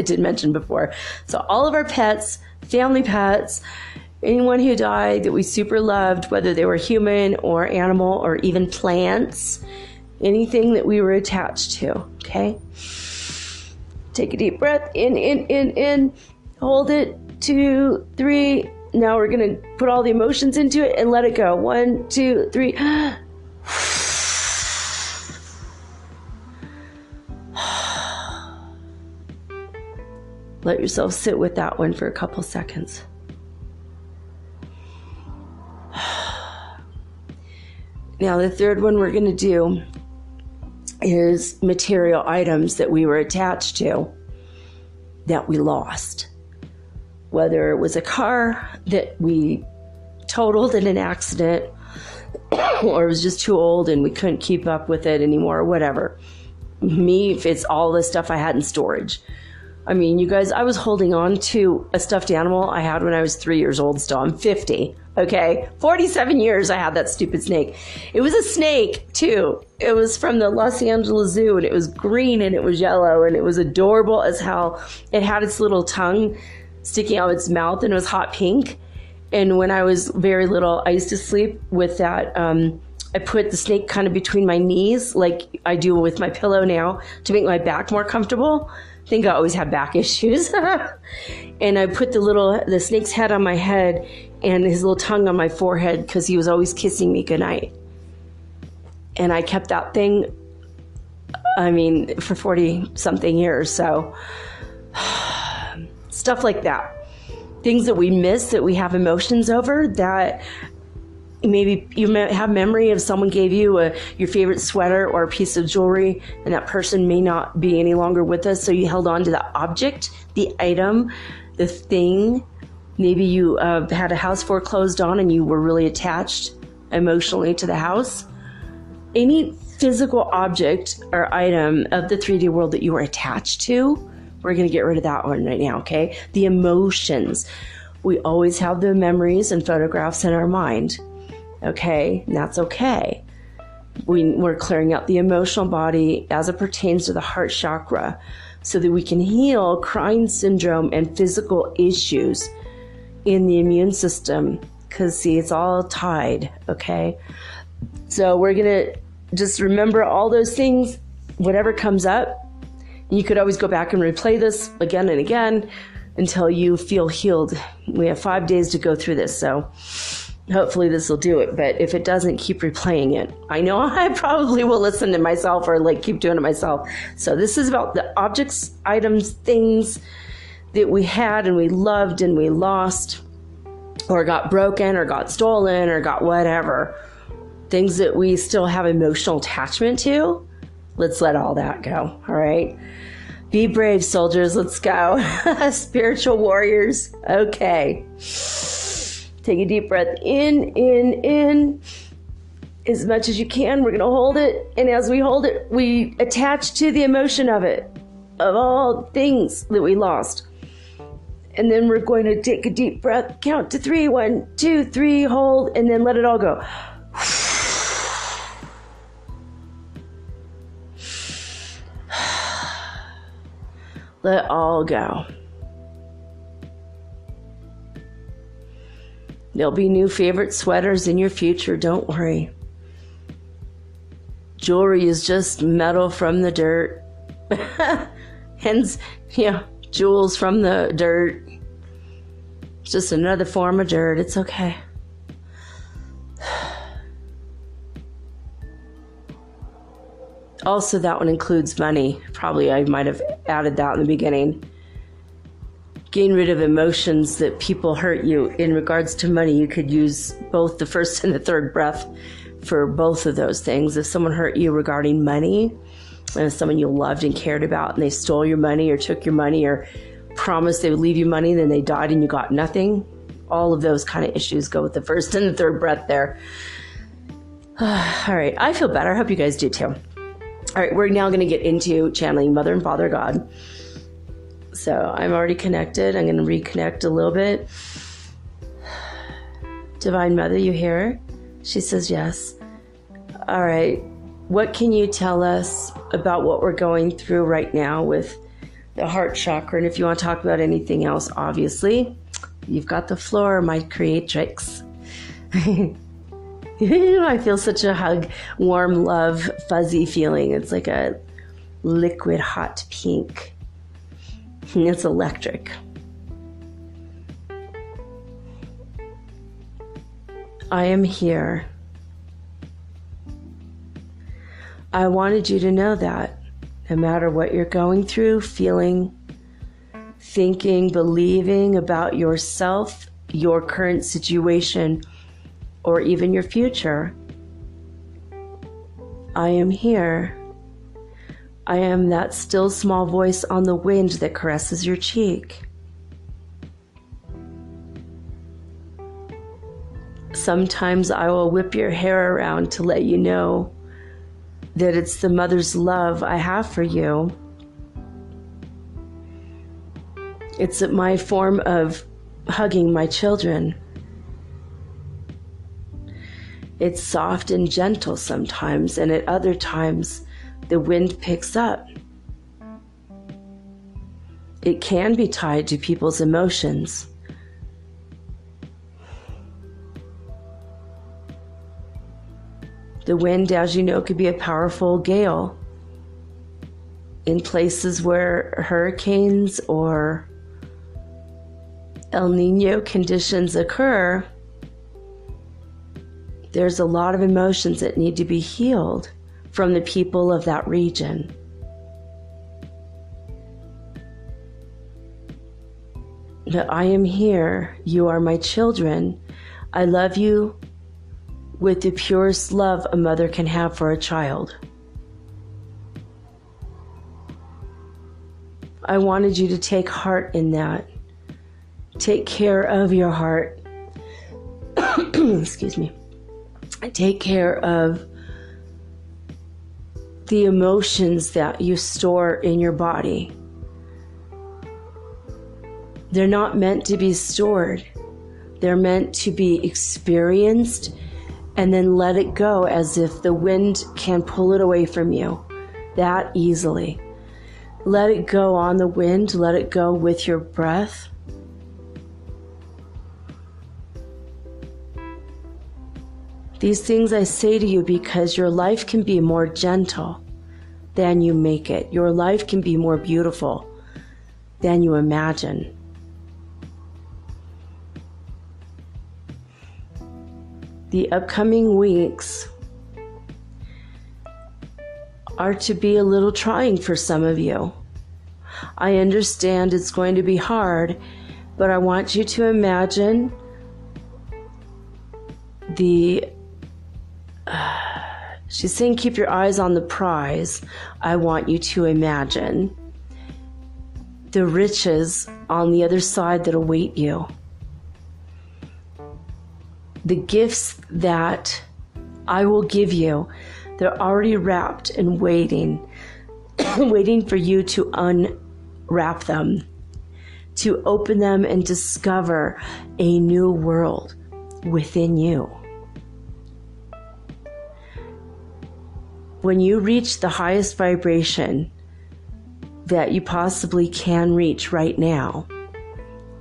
did mention before. So all of our pets, family pets, anyone who died that we super loved, whether they were human or animal or even plants, anything that we were attached to, okay? Take a deep breath, in. Hold it, 2, 3. Now we're going to put all the emotions into it and let it go. 1, 2, 3. Let yourself sit with that one for a couple seconds. Now, the third one we're going to do is material items that we were attached to that we lost. Whether it was a car that we totaled in an accident, or it was just too old and we couldn't keep up with it anymore, or whatever. Me, if it's all the stuff I had in storage. I mean, you guys, I was holding on to a stuffed animal I had when I was 3 years old still. I'm 50, okay? 47 years I had that stupid snake. It was a snake, too. It was from the Los Angeles Zoo, and it was green, and it was yellow, and it was adorable as hell. It had its little tongue sticking out of its mouth, and it was hot pink. And when I was very little, I used to sleep with that. I put the snake kind of between my knees, like I do with my pillow now, to make my back more comfortable. I think I always had back issues. And I put the snake's head on my head and his little tongue on my forehead because he was always kissing me goodnight. And I kept that thing, for 40-something years. So stuff like that. Things that we miss, that we have emotions over, that maybe you have memory of someone gave you your favorite sweater or a piece of jewelry, and that person may not be any longer with us, so you held on to the object, the item, the thing. Maybe you had a house foreclosed on and you were really attached emotionally to the house. Any physical object or item of the 3D world that you were attached to, we're going to get rid of that one right now, okay? The emotions. We always have the memories and photographs in our mind. Okay, and that's okay. We're clearing out the emotional body as it pertains to the heart chakra so that we can heal crying syndrome and physical issues in the immune system. Because, see, it's all tied, okay? So we're going to just remember all those things, whatever comes up. You could always go back and replay this again and again until you feel healed. We have 5 days to go through this, so hopefully this will do it, but if it doesn't, keep replaying it. I know I probably will listen to myself or keep doing it myself. So this is about the objects, items, things that we had and we loved and we lost, or got broken or got stolen or got whatever. Things that we still have emotional attachment to. Let's let all that go, all right? Be brave, soldiers. Let's go. Spiritual warriors. Okay. Take a deep breath in, as much as you can. We're going to hold it. And as we hold it, we attach to the emotion of it, of all things that we lost. And then we're going to take a deep breath, count to 3. 1, 2, 3, hold, and then let it all go. Let it all go. There'll be new favorite sweaters in your future, don't worry. Jewelry is just metal from the dirt. Hence, jewels from the dirt. It's just another form of dirt. It's okay. Also, that one includes money. Probably I might have added that in the beginning. Getting rid of emotions that people hurt you. In regards to money, you could use both the first and the third breath for both of those things. If someone hurt you regarding money, and someone you loved and cared about, and they stole your money or took your money or promised they would leave you money, then they died and you got nothing. All of those kind of issues go with the first and the third breath there. All right, I feel better. I hope you guys do too. All right, we're now going to get into channeling Mother and Father God. So I'm already connected. I'm going to reconnect a little bit. Divine Mother, you hear her? She says yes. All right. What can you tell us about what we're going through right now with the heart chakra? And if you want to talk about anything else, obviously, you've got the floor, my creatrix. I feel such a hug, warm, love, fuzzy feeling. It's like a liquid hot pink. It's electric. I am here. I wanted you to know that no matter what you're going through, feeling, thinking, believing about yourself, your current situation, or even your future, I am here. I am that still small voice on the wind that caresses your cheek. Sometimes I will whip your hair around to let you know that it's the mother's love I have for you. It's my form of hugging my children. It's soft and gentle sometimes, and at other times, the wind picks up. It can be tied to people's emotions. The wind, as you know, could be a powerful gale. In places where hurricanes or El Nino conditions occur, there's a lot of emotions that need to be healed from the people of that region. That I am here. You are my children. I love you with the purest love a mother can have for a child. I wanted you to take heart in that. Take care of your heart. Excuse me. Take care of the emotions that you store in your body. They're not meant to be stored. They're meant to be experienced and then let it go as if the wind can pull it away from you that easily. Let it go on the wind. Let it go with your breath. These things I say to you because your life can be more gentle than you make it. Your life can be more beautiful than you imagine. The upcoming weeks are to be a little trying for some of you. I understand it's going to be hard, but I want you to imagine she's saying keep your eyes on the prize. I want you to imagine the riches on the other side that await you. The gifts that I will give you, they're already wrapped and waiting, waiting for you to unwrap them, to open them and discover a new world within you. When you reach the highest vibration that you possibly can reach right now,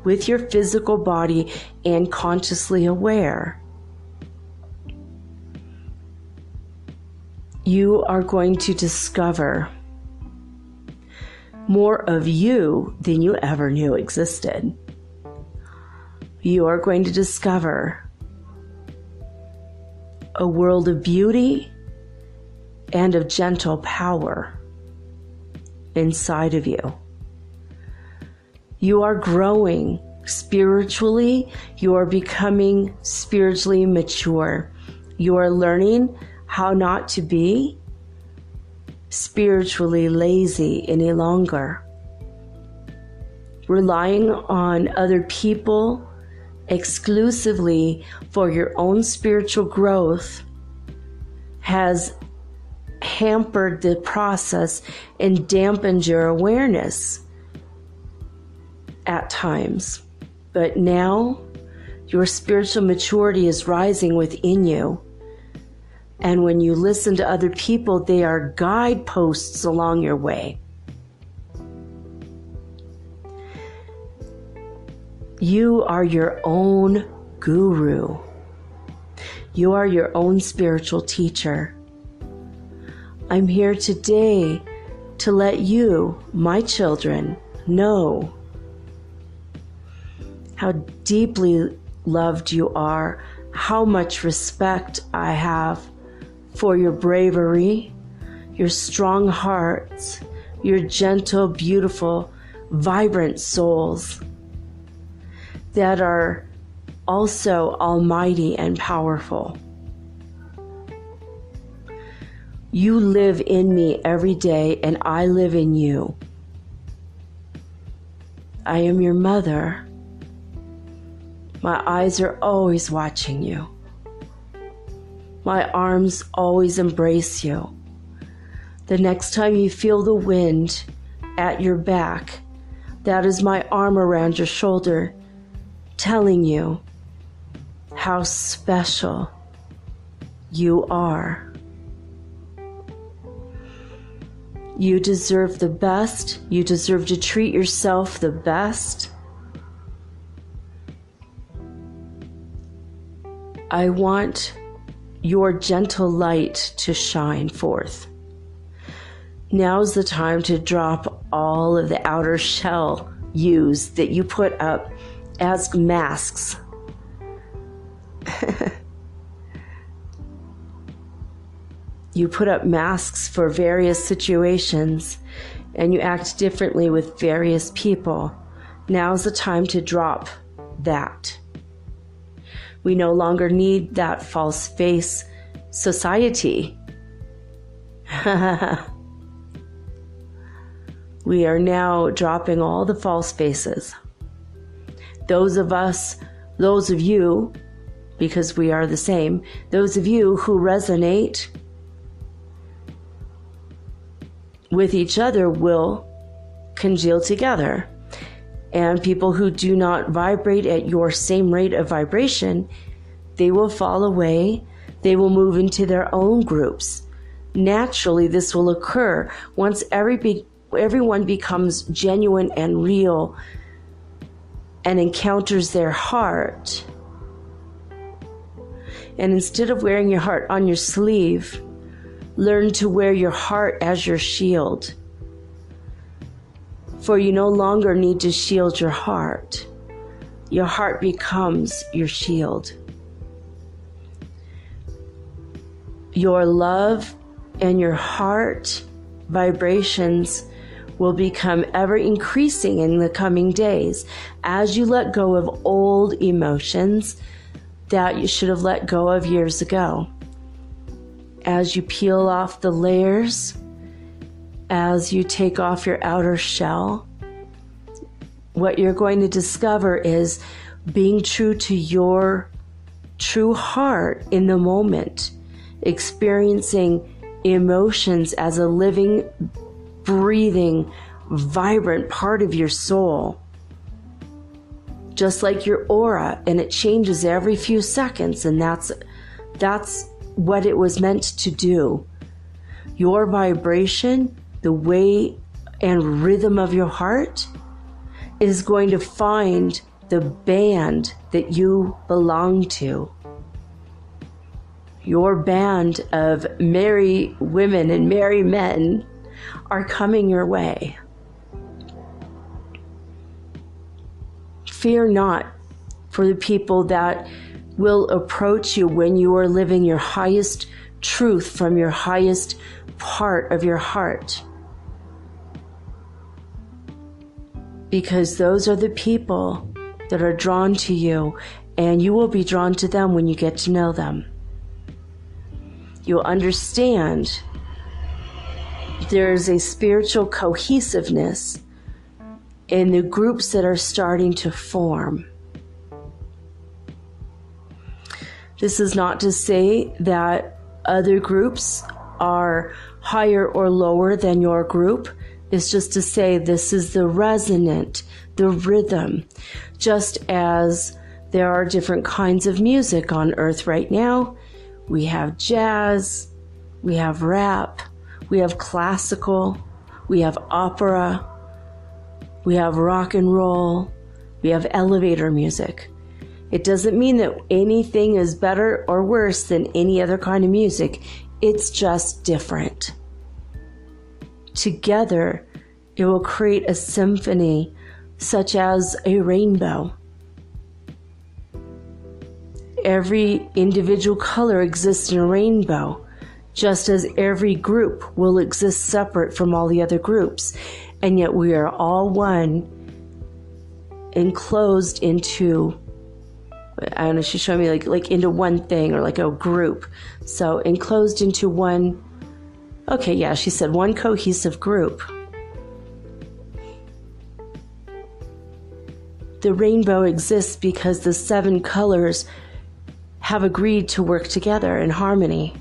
with your physical body and consciously aware, you are going to discover more of you than you ever knew existed. You are going to discover a world of beauty and of gentle power inside of you. You are growing spiritually. You are becoming spiritually mature. You are learning how not to be spiritually lazy any longer. relying on other people exclusively for your own spiritual growth has hampered the process and dampened your awareness at times. But now your spiritual maturity is rising within you. And when you listen to other people, they are guideposts along your way. You are your own guru. You are your own spiritual teacher. I'm here today to let you, my children, know how deeply loved you are, how much respect I have for your bravery, your strong hearts, your gentle, beautiful, vibrant souls that are also almighty and powerful. You live in me every day, and I live in you. I am your mother. My eyes are always watching you. My arms always embrace you. The next time you feel the wind at your back, that is my arm around your shoulder, telling you how special you are. You deserve the best. You deserve to treat yourself the best. I want your gentle light to shine forth. Now's the time to drop all of the outer shell yous that you put up as masks. You put up masks for various situations, and you act differently with various people. Now's the time to drop that. We no longer need that false face society. We are now dropping all the false faces. Those of you, because we are the same, those of you who resonate with each other will congeal together. And people who do not vibrate at your same rate of vibration, they will fall away. They will move into their own groups. Naturally, this will occur once everyone becomes genuine and real and encounters their heart. And instead of wearing your heart on your sleeve, learn to wear your heart as your shield. For you no longer need to shield your heart. Your heart becomes your shield. Your love and your heart vibrations will become ever increasing in the coming days as you let go of old emotions that you should have let go of years ago. As you peel off the layers, as you take off your outer shell, what you're going to discover is being true to your true heart in the moment, experiencing emotions as a living, breathing, vibrant part of your soul. Just like your aura, and it changes every few seconds, and that's what it was meant to do. Your vibration, the way and rhythm of your heart, is going to find the band that you belong to. Your band of merry women and merry men are coming your way. Fear not for the people that will approach you when you are living your highest truth from your highest part of your heart. Because those are the people that are drawn to you, and you will be drawn to them when you get to know them. You'll understand there's a spiritual cohesiveness and the groups that are starting to form. This is not to say that other groups are higher or lower than your group. It's just to say this is the resonant, the rhythm. Just as there are different kinds of music on earth right now. We have jazz, we have rap, we have classical, we have opera, we have rock and roll, we have elevator music. It doesn't mean that anything is better or worse than any other kind of music. It's just different. Together, it will create a symphony such as a rainbow. Every individual color exists in a rainbow, just as every group will exist separate from all the other groups. And yet we are all one, enclosed into, I don't know, she's showing me like into one thing, or like a group. So enclosed into one, okay, yeah, she said one cohesive group. The rainbow exists because the 7 colors have agreed to work together in harmony,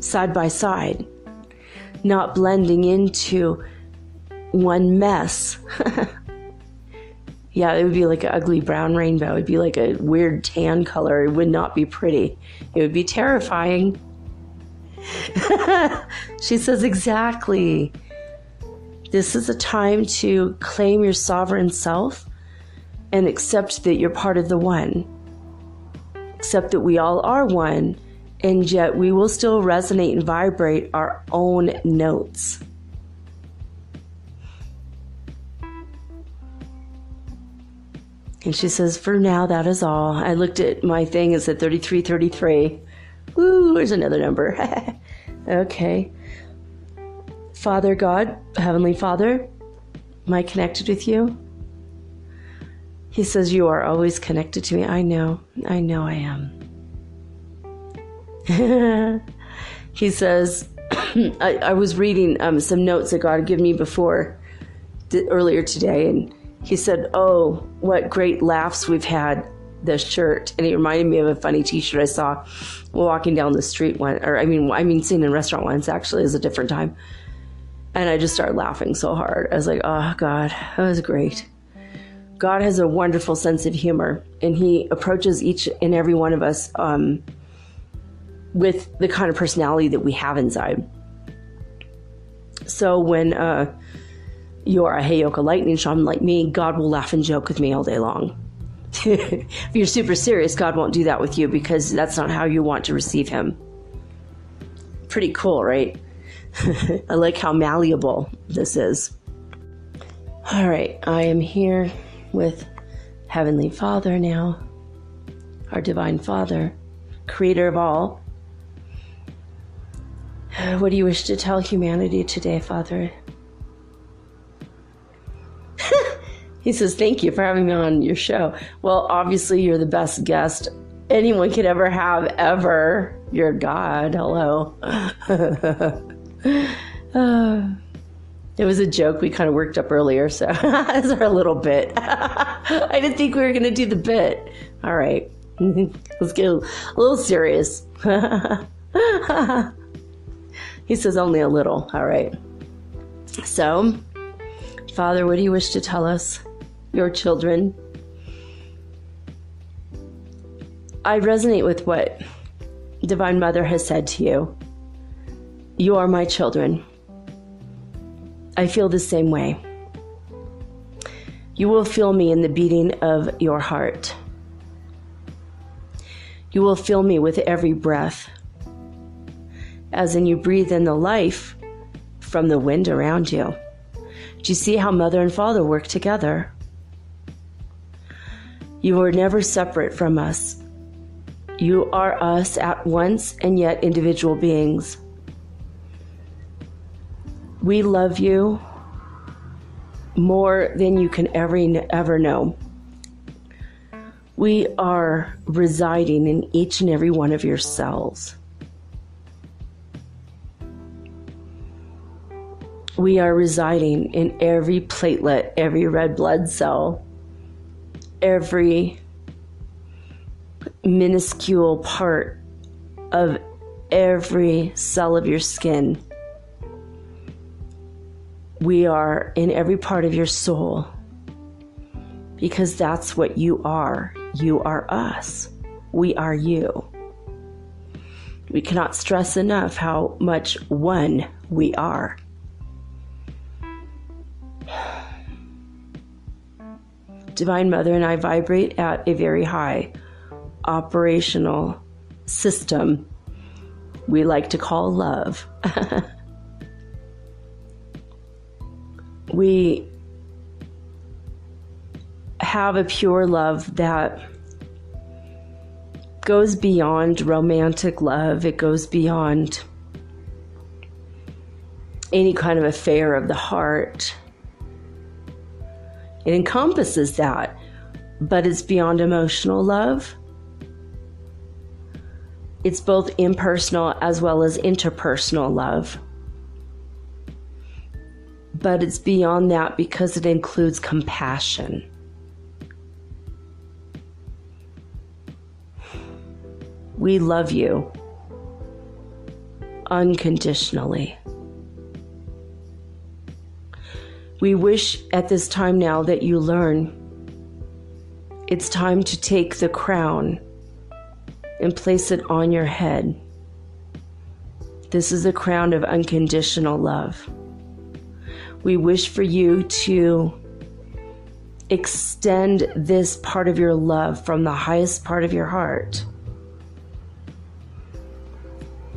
side by side, not blending into one mess. Yeah, it would be like an ugly brown rainbow. It'd be like a weird tan color. It would not be pretty. It would be terrifying. She says exactly. This is a time to claim your sovereign self and accept that you're part of the one. Accept that we all are one, and yet we will still resonate and vibrate our own notes. And she says, for now, that is all. I looked at my thing, it said 3333. Ooh, there's another number. Okay. Father God, Heavenly Father, am I connected with you? He says, you are always connected to me. I know I am. He says, I was reading some notes that God had given me earlier today, and he said, oh, what great laughs we've had, this shirt. And it reminded me of a funny t-shirt I saw walking down the street seeing in a restaurant once, actually, is a different time. And I just started laughing so hard. I was like, oh God, that was great. God has a wonderful sense of humor, and he approaches each and every one of us with the kind of personality that we have inside. So when you're a Heyoka lightning shaman like me, God will laugh and joke with me all day long. If you're super serious, God won't do that with you, because that's not how you want to receive him. Pretty cool, right? I like how malleable this is. All right, I am here with Heavenly Father now, our Divine Father, Creator of all. What do you wish to tell humanity today, Father? He says, thank you for having me on your show. Well, obviously you're the best guest anyone could ever have, ever. You're God. Hello. It was a joke we kind of worked up earlier, so that's our little bit. I didn't think we were going to do the bit. All right. Let's get a little serious. He says only a little. All right. So, Father, what do you wish to tell us, your children? I resonate with what Divine Mother has said to you. You are my children. I feel the same way. You will feel me in the beating of your heart. You will feel me with every breath, as in you breathe in the life from the wind around you. Do you see how Mother and Father work together? You are never separate from us. You are us at once and yet individual beings. We love you more than you can ever know. We are residing in each and every one of your cells. We are residing in every platelet, every red blood cell, every minuscule part of every cell of your skin. We are in every part of your soul, because that's what you are. You are us. We are you. We cannot stress enough how much one we are. Divine Mother and I vibrate at a very high operational system we like to call love. We have a pure love that goes beyond romantic love. It goes beyond any kind of affair of the heart. It encompasses that, but it's beyond emotional love. It's both impersonal as well as interpersonal love. But it's beyond that because it includes compassion. We love you unconditionally. We wish at this time now that you learn it's time to take the crown and place it on your head. This is a crown of unconditional love. We wish for you to extend this part of your love from the highest part of your heart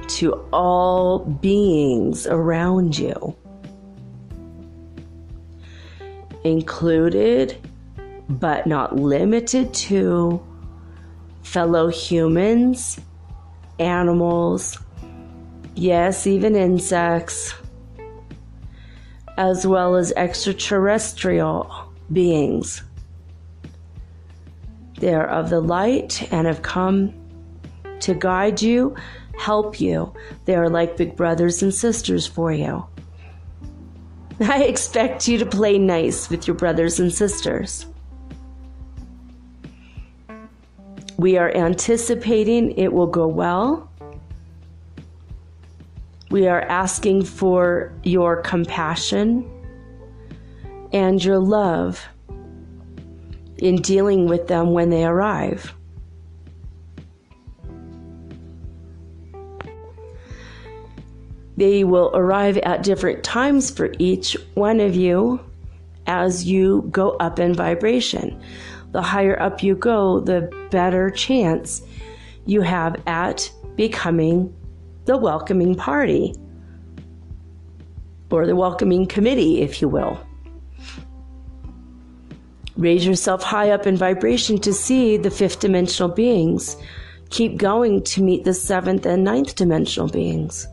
to all beings around you, included but not limited to fellow humans, animals, yes, even insects, as well as extraterrestrial beings. They are of the light and have come to guide you, help you. They are like big brothers and sisters for you. I expect you to play nice with your brothers and sisters. We are anticipating it will go well. We are asking for your compassion and your love in dealing with them when they arrive. They will arrive at different times for each one of you as you go up in vibration. The higher up you go, the better chance you have at becoming the welcoming party, or the welcoming committee, if you will. Raise yourself high up in vibration to see the fifth dimensional beings. Keep going to meet the seventh and ninth dimensional beings.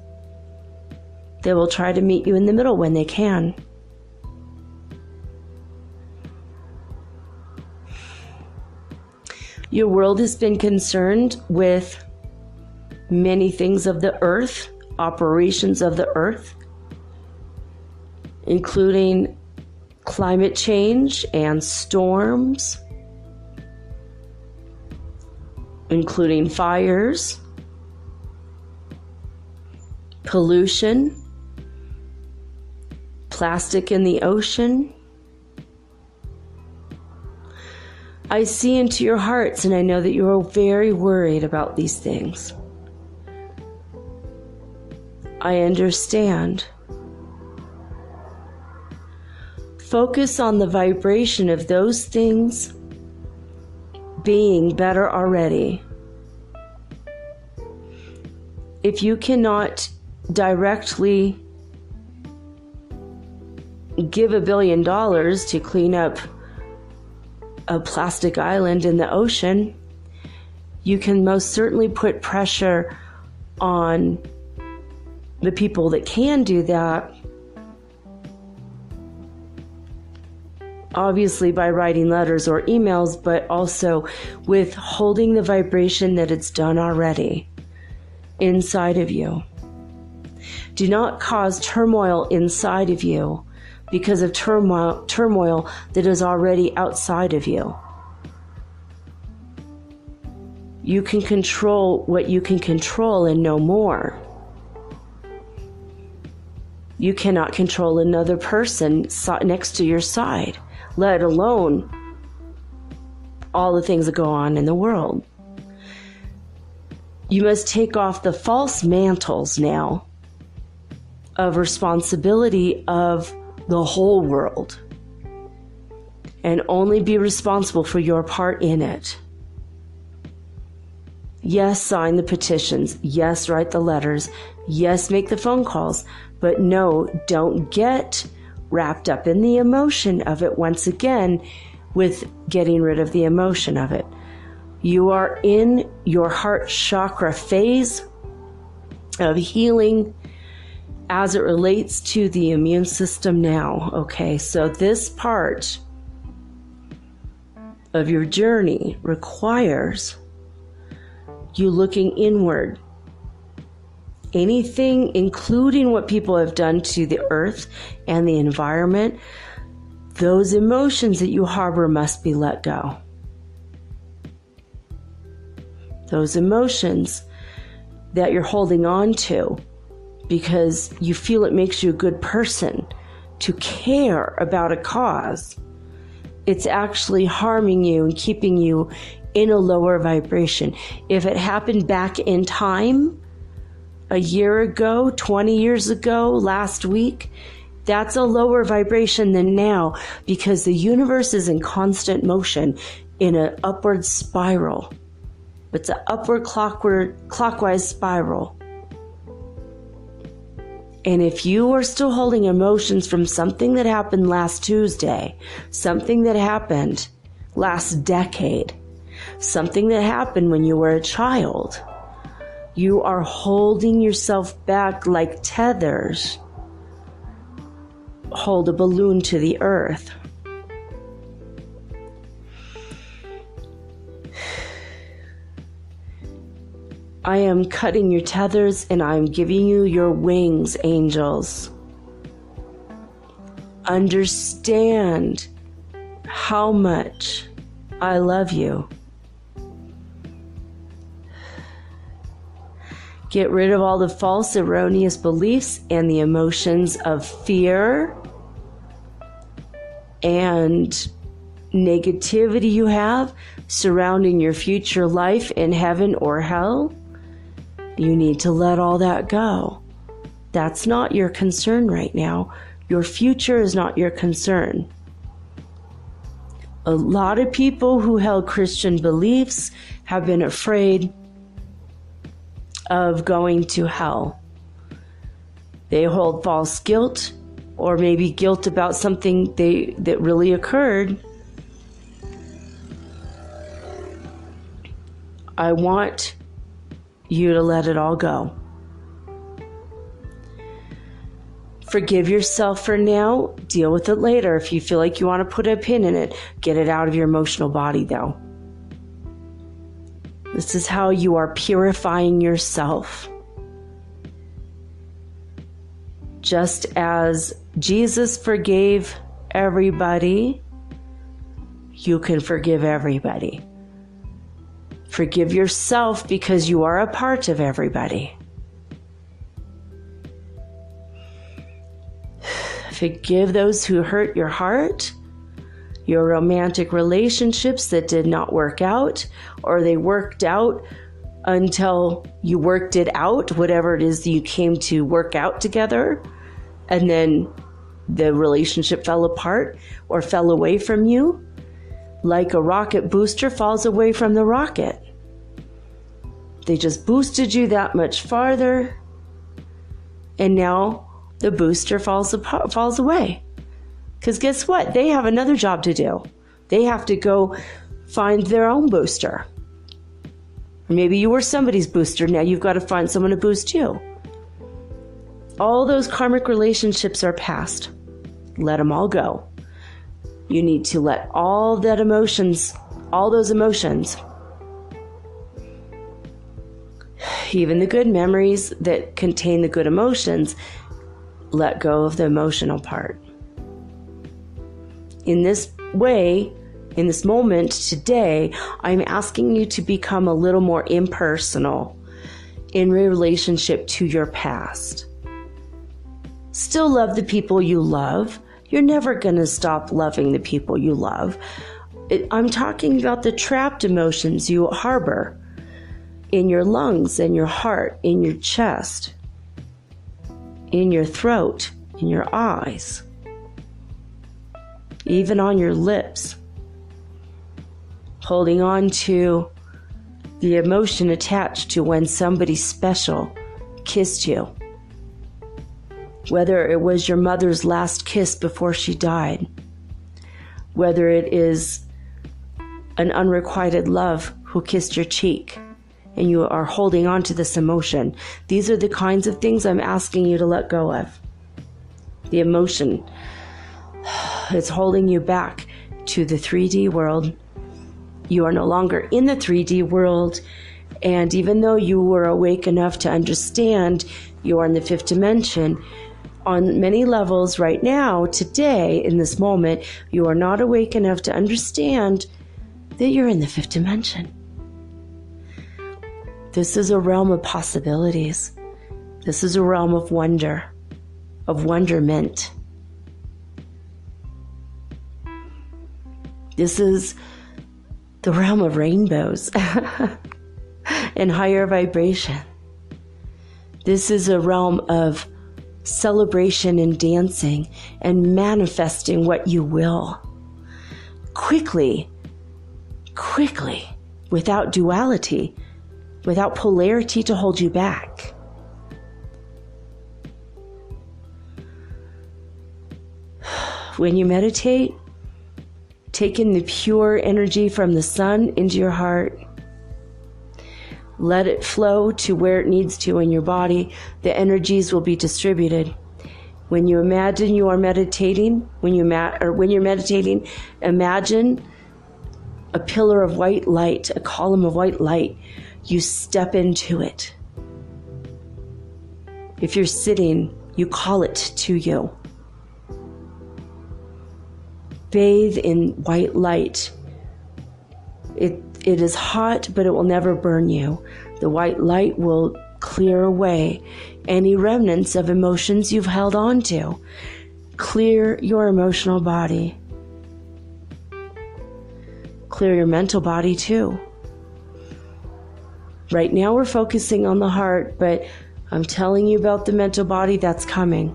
They will try to meet you in the middle when they can. Your world has been concerned with many things of the earth, operations of the earth, including climate change and storms, including fires, pollution, plastic in the ocean. I see into your hearts, and I know that you are very worried about these things. I understand. Focus on the vibration of those things being better already. If you cannot directly give $1 billion to clean up a plastic island in the ocean, you can most certainly put pressure on the people that can do that, obviously by writing letters or emails, but also with holding the vibration that it's done already inside of you. Do not cause turmoil inside of you because of turmoil that is already outside of you. You can control what you can control and no more. You cannot control another person next to your side, let alone all the things that go on in the world. You must take off the false mantles now of responsibility of the whole world and only be responsible for your part in it. Yes, sign the petitions. Yes, write the letters. Yes, make the phone calls. But no, don't get wrapped up in the emotion of it once again with getting rid of the emotion of it. You are in your heart chakra phase of healing as it relates to the immune system now. Okay, so this part of your journey requires you looking inward. Anything, including what people have done to the earth and the environment, those emotions that you harbor must be let go. Those emotions that you're holding on to because you feel it makes you a good person to care about a cause, it's actually harming you and keeping you in a lower vibration. If it happened back in time, a year ago, 20 years ago, last week, that's a lower vibration than now because the universe is in constant motion in an upward spiral. It's an upward clockwise spiral. And if you are still holding emotions from something that happened last Tuesday, something that happened last decade, something that happened when you were a child, you are holding yourself back like tethers hold a balloon to the earth. I am cutting your tethers and I am giving you your wings, angels. Understand how much I love you. Get rid of all the false, erroneous beliefs and the emotions of fear and negativity you have surrounding your future life in heaven or hell. You need to let all that go. That's not your concern right now. Your future is not your concern. A lot of people who held Christian beliefs have been afraid of going to hell. They hold false guilt or maybe guilt about something that really occurred. I want you to let it all go. Forgive yourself for now. Deal with it later. If you feel like you want to put a pin in it, get it out of your emotional body though. This is how you are purifying yourself. Just as Jesus forgave everybody, you can forgive everybody. Forgive yourself because you are a part of everybody. Forgive those who hurt your heart, your romantic relationships that did not work out, or they worked out until you worked it out, whatever it is that you came to work out together, and then the relationship fell apart or fell away from you, like a rocket booster falls away from the rocket. They just boosted you that much farther, and now the booster falls away. Because guess what? They have another job to do. They have to go find their own booster. Maybe you were somebody's booster. Now you've got to find someone to boost you. All those karmic relationships are past. Let them all go. You need to let all those emotions Even the good memories that contain the good emotions, let go of the emotional part. In this way, in this moment today, I'm asking you to become a little more impersonal in relationship to your past. Still love the people you love. You're never going to stop loving the people you love. I'm talking about the trapped emotions you harbor in your lungs, in your heart, in your chest, in your throat, in your eyes, even on your lips. Holding on to the emotion attached to when somebody special kissed you. Whether it was your mother's last kiss before she died, whether it is an unrequited love who kissed your cheek, and you are holding on to this emotion. These are the kinds of things I'm asking you to let go of. The emotion, it's holding you back to the 3D world. You are no longer in the 3D world, and even though you were awake enough to understand you are in the 5th dimension, on many levels right now, today, in this moment, you are not awake enough to understand that you're in the 5th dimension. This is a realm of possibilities. This is a realm of wonder, of wonderment. This is the realm of rainbows and higher vibration. This is a realm of celebration and dancing and manifesting what you will. Quickly, without duality, without polarity to hold you back. When you meditate, take in the pure energy from the sun into your heart. Let it flow to where it needs to in your body. The energies will be distributed. When you imagine you are meditating, when you're meditating, imagine a pillar of white light, a column of white light. You step into it. If you're sitting, you call it to you. Bathe in white light. It is hot, but it will never burn you. The white light will clear away any remnants of emotions you've held on to. Clear your emotional body. Clear your mental body too. Right now we're focusing on the heart, but I'm telling you about the mental body that's coming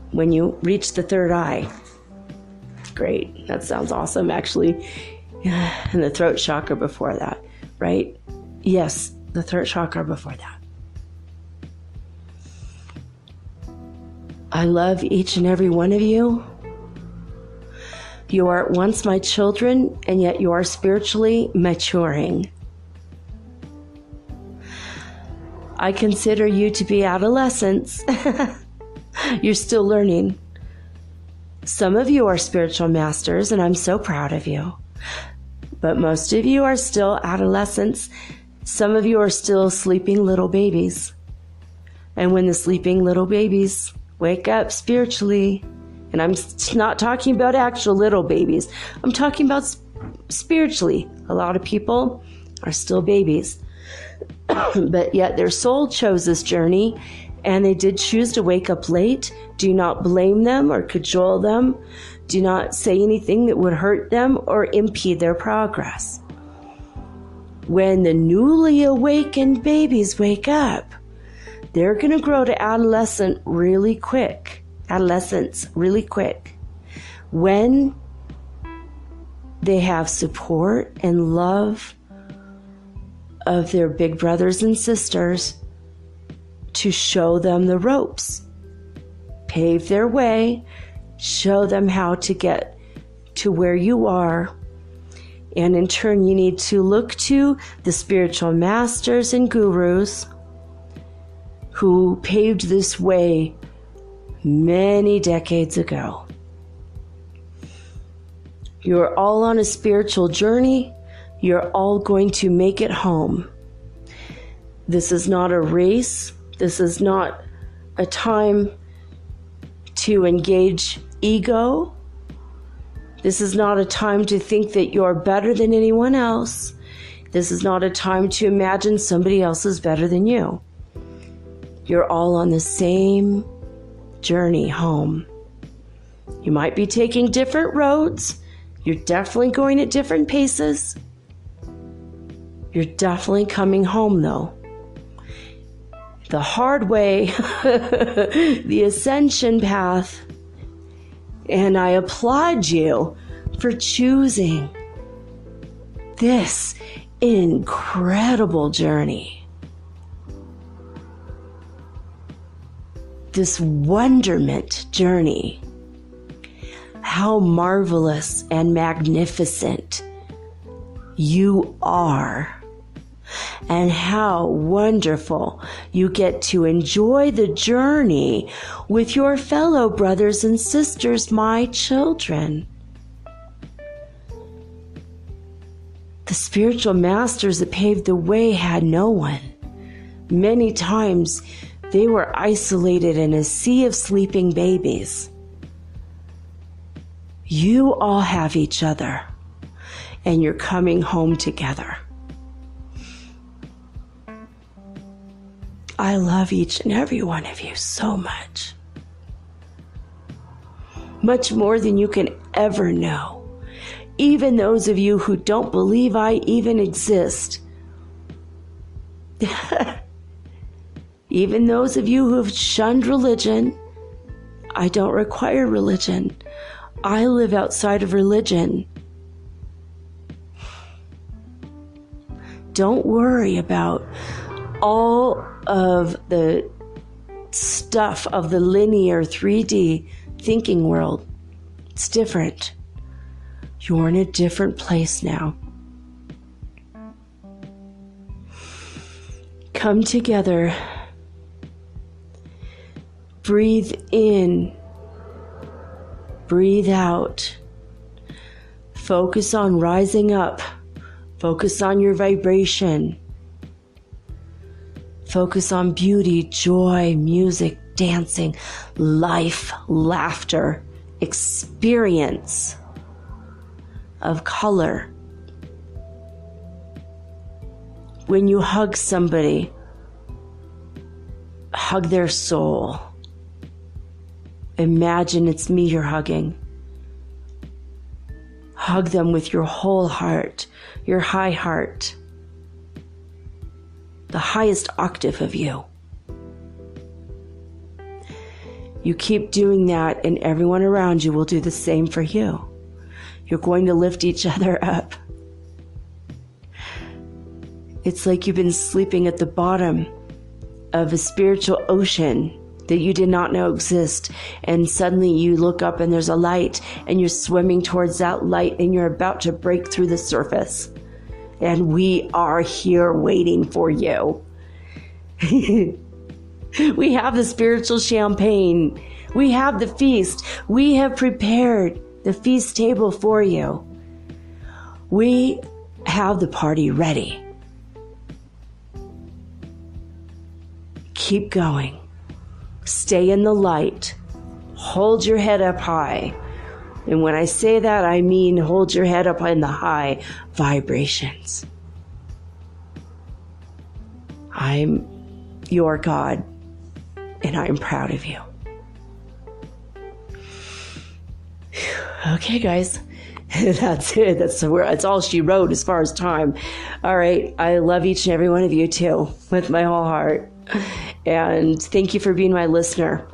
when you reach the third eye. Great. That sounds awesome, actually. And the throat chakra before that, right? Yes, the throat chakra before that. I love each and every one of you. You are at once my children, and yet you are spiritually maturing. I consider you to be adolescents. You're still learning. Some of you are spiritual masters, and I'm so proud of you. But most of you are still adolescents. Some of you are still sleeping little babies. And when the sleeping little babies wake up spiritually, and I'm not talking about actual little babies, I'm talking about spiritually. A lot of people are still babies. But yet their soul chose this journey, and they did choose to wake up late. Do not blame them or cajole them. Do not say anything that would hurt them or impede their progress. When the newly awakened babies wake up, they're going to grow to adolescence really quick. When they have support and love of their big brothers and sisters to show them the ropes, pave their way, show them how to get to where you are. And in turn, you need to look to the spiritual masters and gurus who paved this way many decades ago. You're all on a spiritual journey. You're all going to make it home. This is not a race. This is not a time to engage ego. This is not a time to think that you're better than anyone else. This is not a time to imagine somebody else is better than you. You're all on the same journey home. You might be taking different roads. You're definitely going at different paces. You're definitely coming home, though. The hard way, the ascension path. And I applaud you for choosing this incredible journey. This wonderment journey. How marvelous and magnificent you are. And how wonderful you get to enjoy the journey with your fellow brothers and sisters, my children. The spiritual masters that paved the way had no one. Many times they were isolated in a sea of sleeping babies. You all have each other, and you're coming home together. I love each and every one of you so much. Much more than you can ever know. Even those of you who don't believe I even exist. Even those of you who have shunned religion. I don't require religion. I live outside of religion. Don't worry about all of the stuff of the linear 3D thinking world. It's different. You're in a different place now. Come together. Breathe in. Breathe out. Focus on rising up. Focus on your vibration. Focus on beauty, joy, music, dancing, life, laughter, experience of color. When you hug somebody, hug their soul. Imagine it's me you're hugging. Hug them with your whole heart, your high heart. The highest octave of you. You keep doing that, and everyone around you will do the same for you. You're going to lift each other up. It's like you've been sleeping at the bottom of a spiritual ocean that you did not know exist, and suddenly you look up and there's a light, and you're swimming towards that light, and you're about to break through the surface. And we are here waiting for you. We have the spiritual champagne. We have the feast. We have prepared the feast table for you. We have the party ready. Keep going. Stay in the light. Hold your head up high. And when I say that, I mean hold your head up in the high vibrations. I'm your God, and I'm proud of you. Okay, guys. That's it. That's all she wrote as far as time. All right. I love each and every one of you too, with my whole heart. And thank you for being my listener.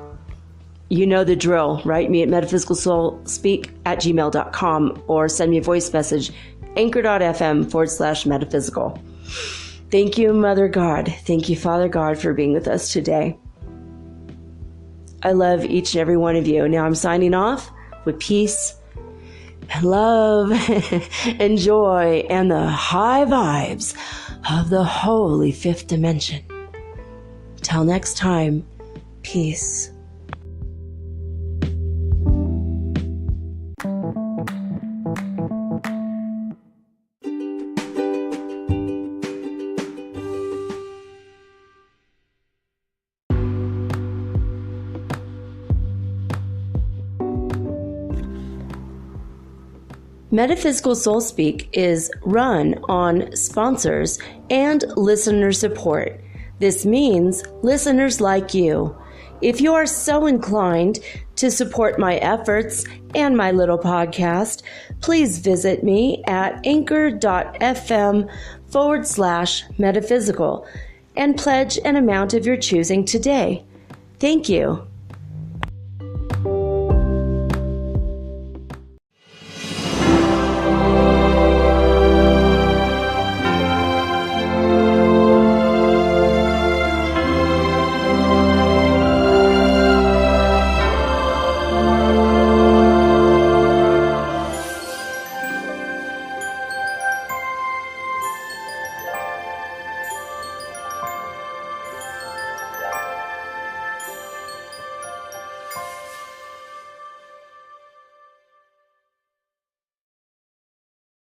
You know the drill. Write me at metaphysicalsoulspeak@gmail.com or send me a voice message, anchor.fm/metaphysical. Thank you, Mother God. Thank you, Father God, for being with us today. I love each and every one of you. Now I'm signing off with peace and love and joy and the high vibes of the holy fifth dimension. Till next time, peace. Metaphysical Soul Speak is run on sponsors and listener support. This means listeners like you. If you are so inclined to support my efforts and my little podcast, please visit me at anchor.fm/metaphysical and pledge an amount of your choosing today. Thank you.